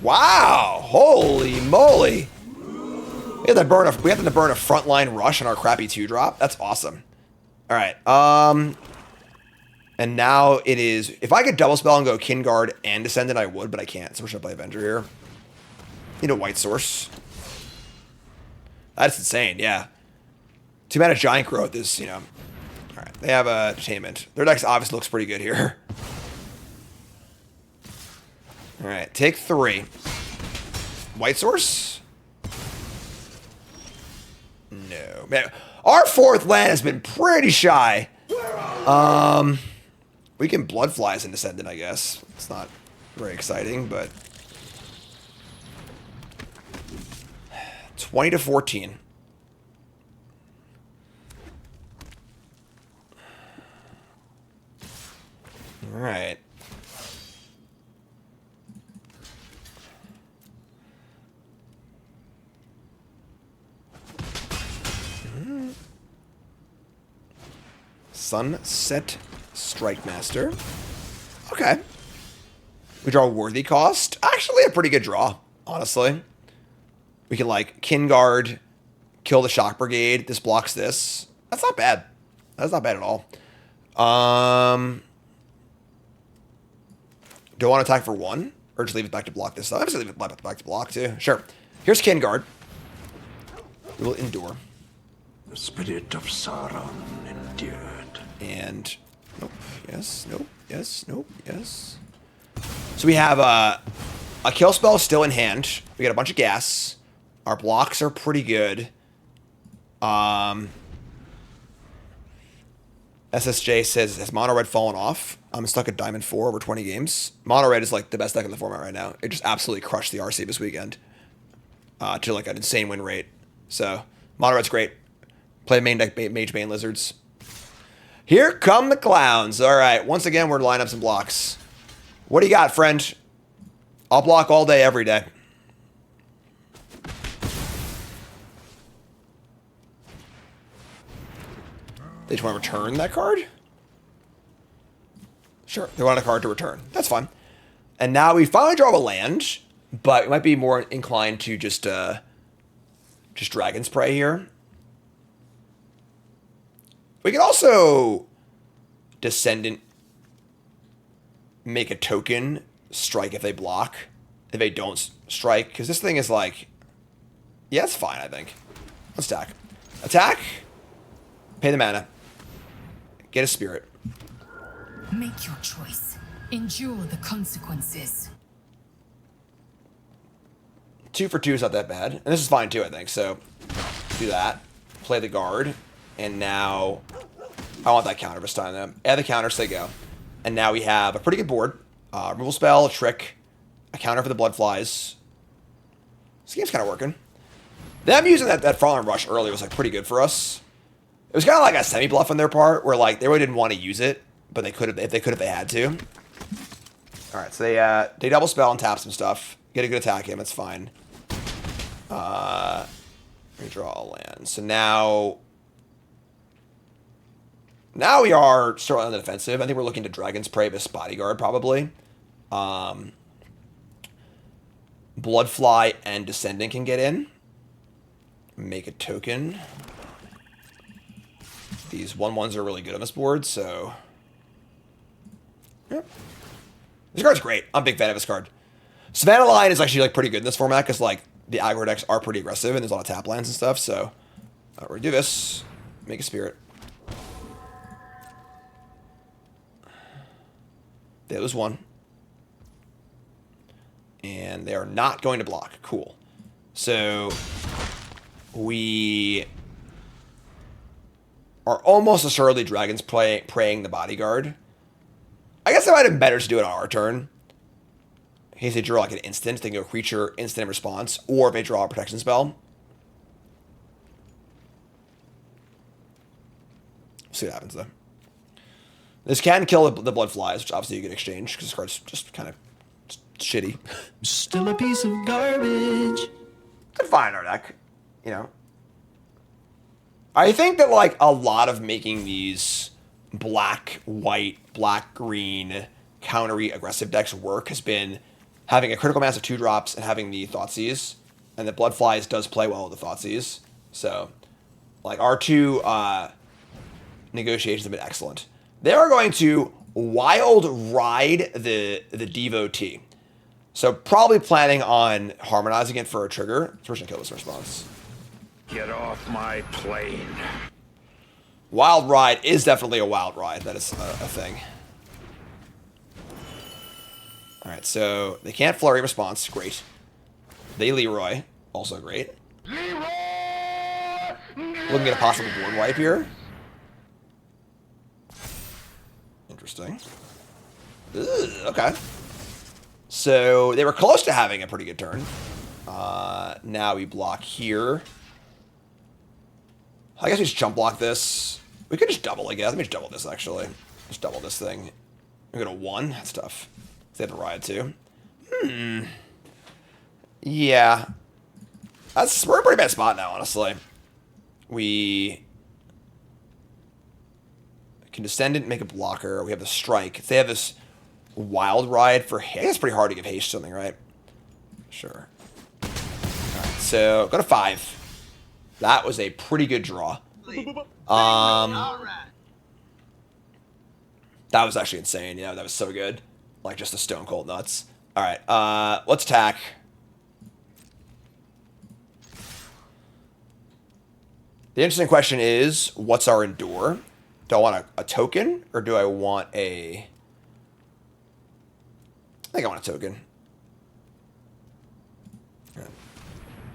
Wow! Holy moly! We have to burn a frontline rush on our crappy 2-drop. That's awesome. All right. And now it is. If I could double spell and go Kin Guard and Descendant, I would, but I can't. So we're gonna play Avenger here. Need a white source. That's insane. Yeah. 2 mana Giant Growth is, you know. All right. They have a Detainment. Their deck obviously looks pretty good here. All right. Take 3. White source. No. Man, our 4th land has been pretty shy. We can Bloodflies and Descendant, I guess. It's not very exciting, but 20 to 14. All right. Sunset Strike Master. Okay. We draw a Worthy Cost. Actually, a pretty good draw, honestly. We can, like, Kin Guard, kill the Shock Brigade. This blocks this. That's not bad. That's not bad at all. Do I want to attack for 1? Or just leave it back to block this stuff? I'm just going to leave it back to block, too. Sure. Here's Kin Guard. We will endure. The spirit of Sauron endured. And nope, yes, nope, yes, nope, yes. So we have a kill spell still in hand. We got a bunch of gas. Our blocks are pretty good. SSJ says, has Mono Red fallen off? I'm stuck at Diamond 4 over 20 games. Mono Red is like the best deck in the format right now. It just absolutely crushed the RC this weekend. To like an insane win rate. So Mono Red's great. Play main deck Mage Bane Lizards. Here come the clowns. All right. Once again, we're lining up some blocks. What do you got, friend? I'll block all day, every day. They just want to return that card? Sure. They want a card to return. That's fine. And now we finally draw a land, but we might be more inclined to just Dragon's Prey here. We can also Descendant, make a token, strike if they block. If they don't strike, because this thing is like, yeah, it's fine, I think. Let's attack. Attack. Pay the mana. Get a spirit. Make your choice. Endure the consequences. 2 for 2 is not that bad. And this is fine too, I think. So, do that. Play the guard. And now, I want that counter this time, though. Add the counter, so they go. And now we have a pretty good board. Removal spell, a trick, a counter for the Bloodflies. This game's kind of working. Them using that Frontline Rush early was like pretty good for us. It was kind of like a semi-bluff on their part, where like they really didn't want to use it, but they could have if they had to. All right, so they double spell and tap some stuff. Get a good attack in, that's fine. Redraw a land. So now we are still on the defensive. I think we're looking to Dragon's Prey this Bodyguard probably. Bloodfly and Descendant can get in. Make a token. These 1/1s are really good on this board, so yep. This card's great. I'm a big fan of this card. Savannah Lion is actually like pretty good in this format because like the aggro decks are pretty aggressive and there's a lot of tap lands and stuff. So we're gonna do this. Make a spirit. They lose 1. And they are not going to block. Cool. So we are almost assuredly Dragons praying the Bodyguard. I guess it might have been better to do it on our turn. in case they draw like an instant, they can go creature, instant response, or if they draw a protection spell. See what happens though. This can kill the blood flies, which obviously you can exchange because this card's just kind of shitty. Still a piece of garbage. It's fine in our deck, you know. I think that like a lot of making these black, white, black, green, countery aggressive decks work has been having a critical mass of 2-drops and having the Thoughtseize. And the Blood Flies does play well with the Thoughtseize. So, like, our two negotiations have been excellent. They are going to Wild Ride the Devotee. So, probably planning on harmonizing it for a trigger. First, gonna kill this response. Get off my plane. Wild Ride is definitely a Wild Ride. That is a thing. Alright, so they can't Flurry response. Great. They Leroy. Also great. Looking at a possible board wipe here. Interesting. Ugh, okay. So they were close to having a pretty good turn. Now we block here. I guess we just jump block this. We could just double, I guess. Let me just double this, actually. Just double this thing. We go to 1. That's tough. They have to ride, too. Yeah. We're in a pretty bad spot now, honestly. We can Descendant and make a blocker. We have the Strike. If they have this Wild Ride for haste, it's pretty hard to give haste something, right? Sure. Alright, so go to 5. That was a pretty good draw. That was actually insane. Yeah, that was so good. Like, just a stone cold nuts. Alright, let's attack. The interesting question is, what's our Endure? Do I want a token, or do I want a... I think I want a token. Right.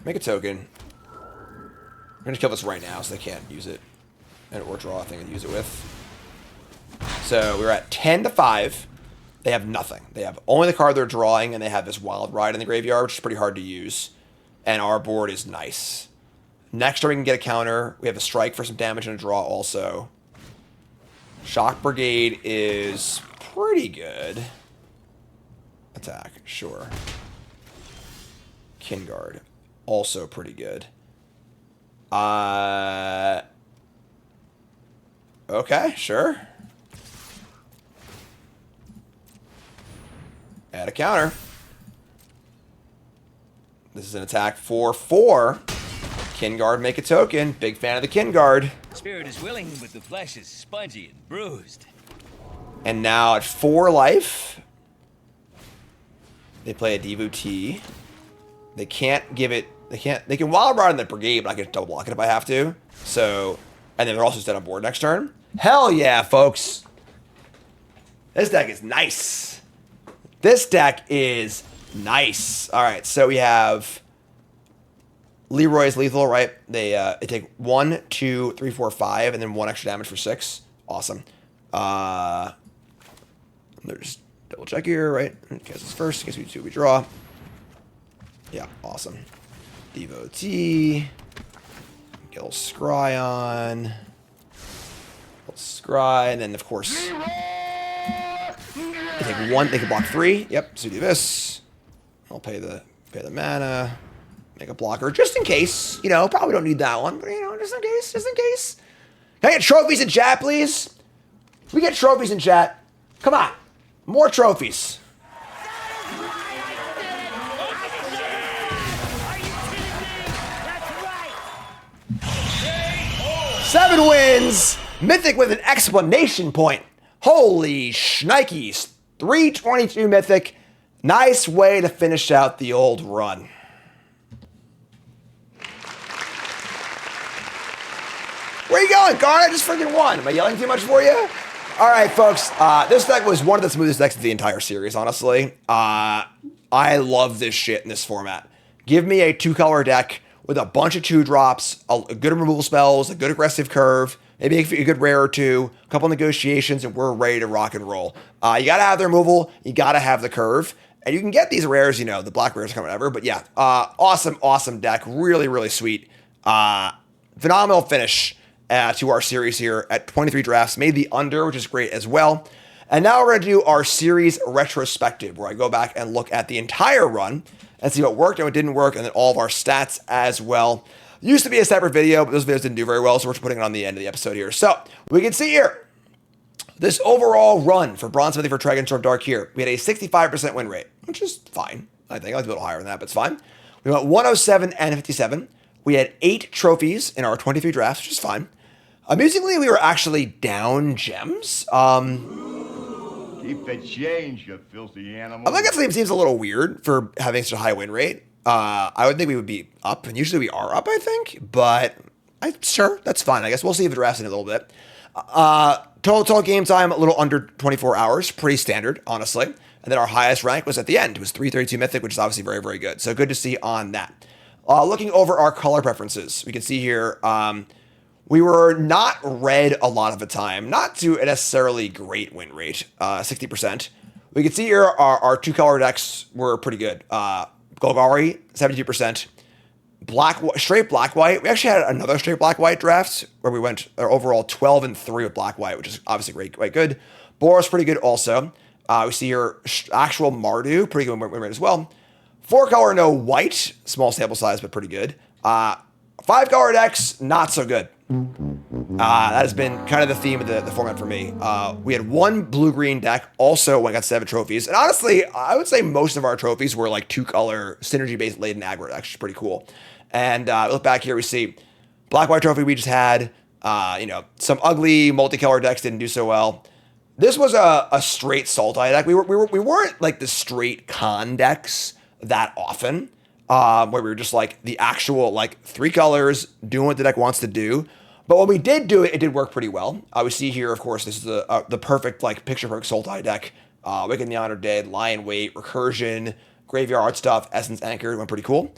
Make a token. I'm going to kill this right now so they can't use it. Or draw a thing and use it with. So we're at 10-5. They have nothing. They have only the card they're drawing, and they have this Wild Ride in the graveyard, which is pretty hard to use. And our board is nice. Next turn we can get a counter. We have a Strike for some damage and a draw also. Shock Brigade is pretty good. Attack, sure. Kinguard, also pretty good. Okay, sure. Add a counter. This is an attack for 4. Kinguard, make a token. Big fan of the Kinguard. Spirit is willing, but the flesh is spongy and bruised. And now at 4 life, they play a Devotee. They can't give it. They can Wild Ride in the Brigade, but I can double block it if I have to. So, and then they're also set on board next turn. Hell yeah, folks. This deck is nice. This deck is nice. All right, so we have Leroy's lethal, right? They take 1, 2, 3, 4, 5, and then 1 extra damage for 6. Awesome. There's double check here, right? In case it's first, in case we do, we draw. Yeah, awesome. Devotee. Get a little Scry on. A little Scry, and then of course they take 1. They can block 3. Yep. So we do this. I'll pay the mana. Make a blocker just in case. You know, probably don't need that one, but you know, just in case. Just in case. Can I get trophies in chat, please? We get trophies in chat. Come on, more trophies. Seven wins. Mythic with an exclamation point. Holy shnikes. 322 Mythic. Nice way to finish out the old run. Where you going, Gar? I just freaking won. Am I yelling too much for you? All right, folks. This deck was one of the smoothest decks of the entire series, honestly. I love this shit in this format. Give me a 2-color deck with a bunch of 2-drops, a good removal spells, a good aggressive curve, maybe a good rare or 2, a couple negotiations, and we're ready to rock and roll. You got to have the removal. You got to have the curve. And you can get these rares, you know, the black rares come whatever. But yeah, awesome deck. Really sweet. Phenomenal finish to our series here at 23 drafts. Made the under, which is great as well. And now we're going to do our series retrospective, where I go back and look at the entire run and see what worked and what didn't work, and then all of our stats as well. Used to be a separate video, but those videos didn't do very well, so we're putting it on the end of the episode here. So we can see here, this overall run for Bronze To Mythic for Dragonstorm Tarkir. We had a 65% win rate, which is fine. I think I was a little higher than that, but it's fine. We went 107 and 57. We had 8 trophies in our 23 drafts, which is fine. Amusingly, we were actually down gems. Keep the change, you filthy animal. I think that seems a little weird for having such a high win rate. I would think we would be up, and usually we are up, I think. But sure, that's fine. I guess we'll see if it drafts in a little bit. Total game time, a little under 24 hours. Pretty standard, honestly. And then our highest rank was at the end. It was 332 Mythic, which is obviously very good. So good to see on that. Looking over our color preferences, we can see here, we were not red a lot of the time. Not to a necessarily great win rate, 60%. We can see here our 2 color decks were pretty good. Golgari, 72%. Straight black-white. We actually had another straight black-white draft where we went overall 12 and 3 with black-white, which is obviously quite good. Boros, pretty good also. We see here actual Mardu, pretty good win rate as well. 4 color, no white. Small sample size, but pretty good. 5 color decks, not so good. That has been kind of the theme of the format for me. We had 1 blue-green deck, also when I got 7 trophies. And honestly, I would say most of our trophies were like 2-color, synergy-based laden aggro decks, which is pretty cool. And look back here, we see black-white trophy we just had. Some ugly multicolor decks didn't do so well. This was a straight Sultai deck. We weren't like the straight con decks that often, where we were just like the actual like 3 colors doing what the deck wants to do. But when we did do it, it did work pretty well. We see here, of course, this is the perfect like picture-perfect Sultai deck. Wicked the Honored Dead, Lion Wait, Recursion, Graveyard Stuff, Essence Anchored, went pretty cool.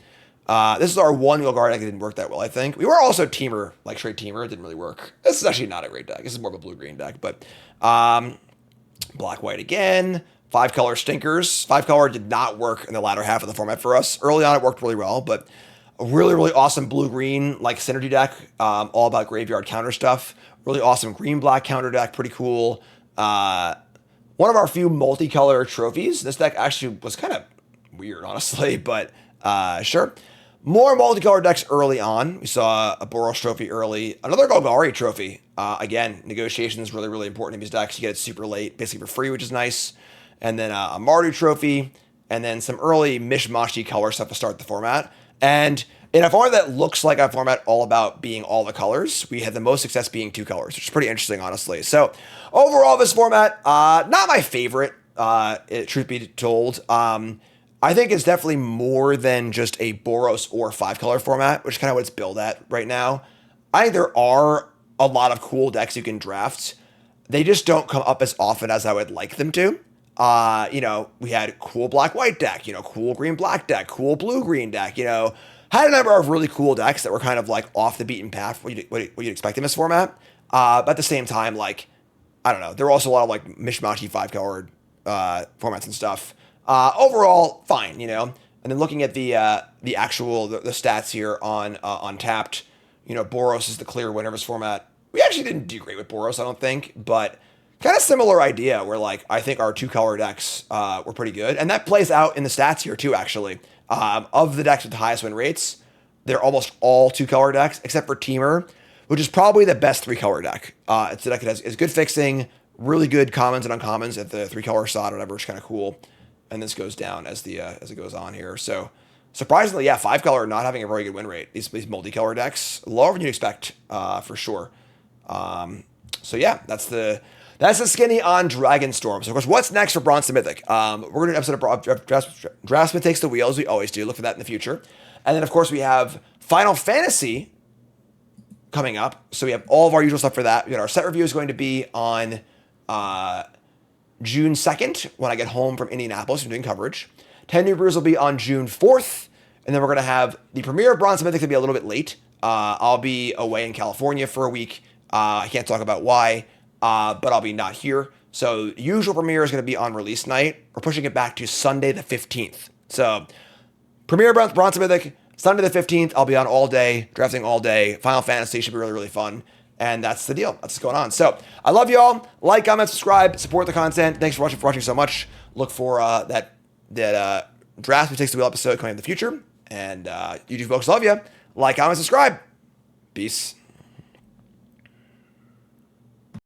This is our 1 Golgari deck that didn't work that well, I think. We were also Teamer, like straight Teamer. It didn't really work. This is actually not a great deck. This is more of a blue-green deck. But black-white again. 5 color stinkers. 5 color did not work in the latter half of the format for us. Early on, it worked really well, but a really awesome blue-green like synergy deck. All about graveyard counter stuff. Really awesome green-black counter deck. Pretty cool. One of our few multicolor trophies. This deck actually was kind of weird, honestly, but sure. More multicolor decks early on. We saw a Boros trophy early. Another Golgari trophy. Again, negotiation is really important in these decks. You get it super late, basically for free, which is nice. And then a Mardu trophy, and then some early mishmashy color stuff to start the format. And in a format that looks like a format all about being all the colors, we had the most success being 2 colors, which is pretty interesting, honestly. So overall, this format, not my favorite, truth be told. I think it's definitely more than just a Boros or 5 color format, which is kind of what it's billed at right now. I think there are a lot of cool decks you can draft. They just don't come up as often as I would like them to. We had cool black-white deck, cool green-black deck, cool blue-green deck, had a number of really cool decks that were kind of like off the beaten path, what you'd expect in this format. But at the same time, like, I don't know, there were also a lot of like mishmashy 5-colored formats and stuff. Overall, fine, And then looking at the actual stats here on Tapped, Boros is the clear winner of this format. We actually didn't do great with Boros, I don't think, but kind of similar idea where like I think our 2-color decks were pretty good, and that plays out in the stats here too. Actually, of the decks with the highest win rates, they're almost all 2-color decks except for Teamer, which is probably the best 3-color deck. It's a deck that has good fixing, really good commons and uncommons at the 3-color slot or whatever, which is kind of cool. And this goes down as it goes on here. So surprisingly, 5-color not having a very good win rate. These multicolor decks lower than you'd expect for sure. So yeah, that's the skinny on Dragonstorm. So of course, what's next for Bronze To Mythic? We're going to do an episode of Draftsman Takes the Wheel, as we always do. Look for that in the future. And then of course we have Final Fantasy coming up. So we have all of our usual stuff for that. We got our set review is going to be on June 2nd when I get home from Indianapolis from doing coverage. 10 New Brews will be on June 4th. And then we're going to have the premiere of Bronze To Mythic to be a little bit late. I'll be away in California for a week. I can't talk about why, but I'll be not here. So usual premiere is going to be on release night. We're pushing it back to Sunday the 15th. So premiere Bronze To Mythic, Sunday the 15th. I'll be on all day, drafting all day. Final Fantasy should be really, really fun. And that's the deal. That's what's going on. So I love you all. Like, comment, subscribe, support the content. Thanks for watching so much. Look for that Draft Who Takes the Wheel episode coming in the future. And YouTube folks, love you. Like, comment, subscribe. Peace.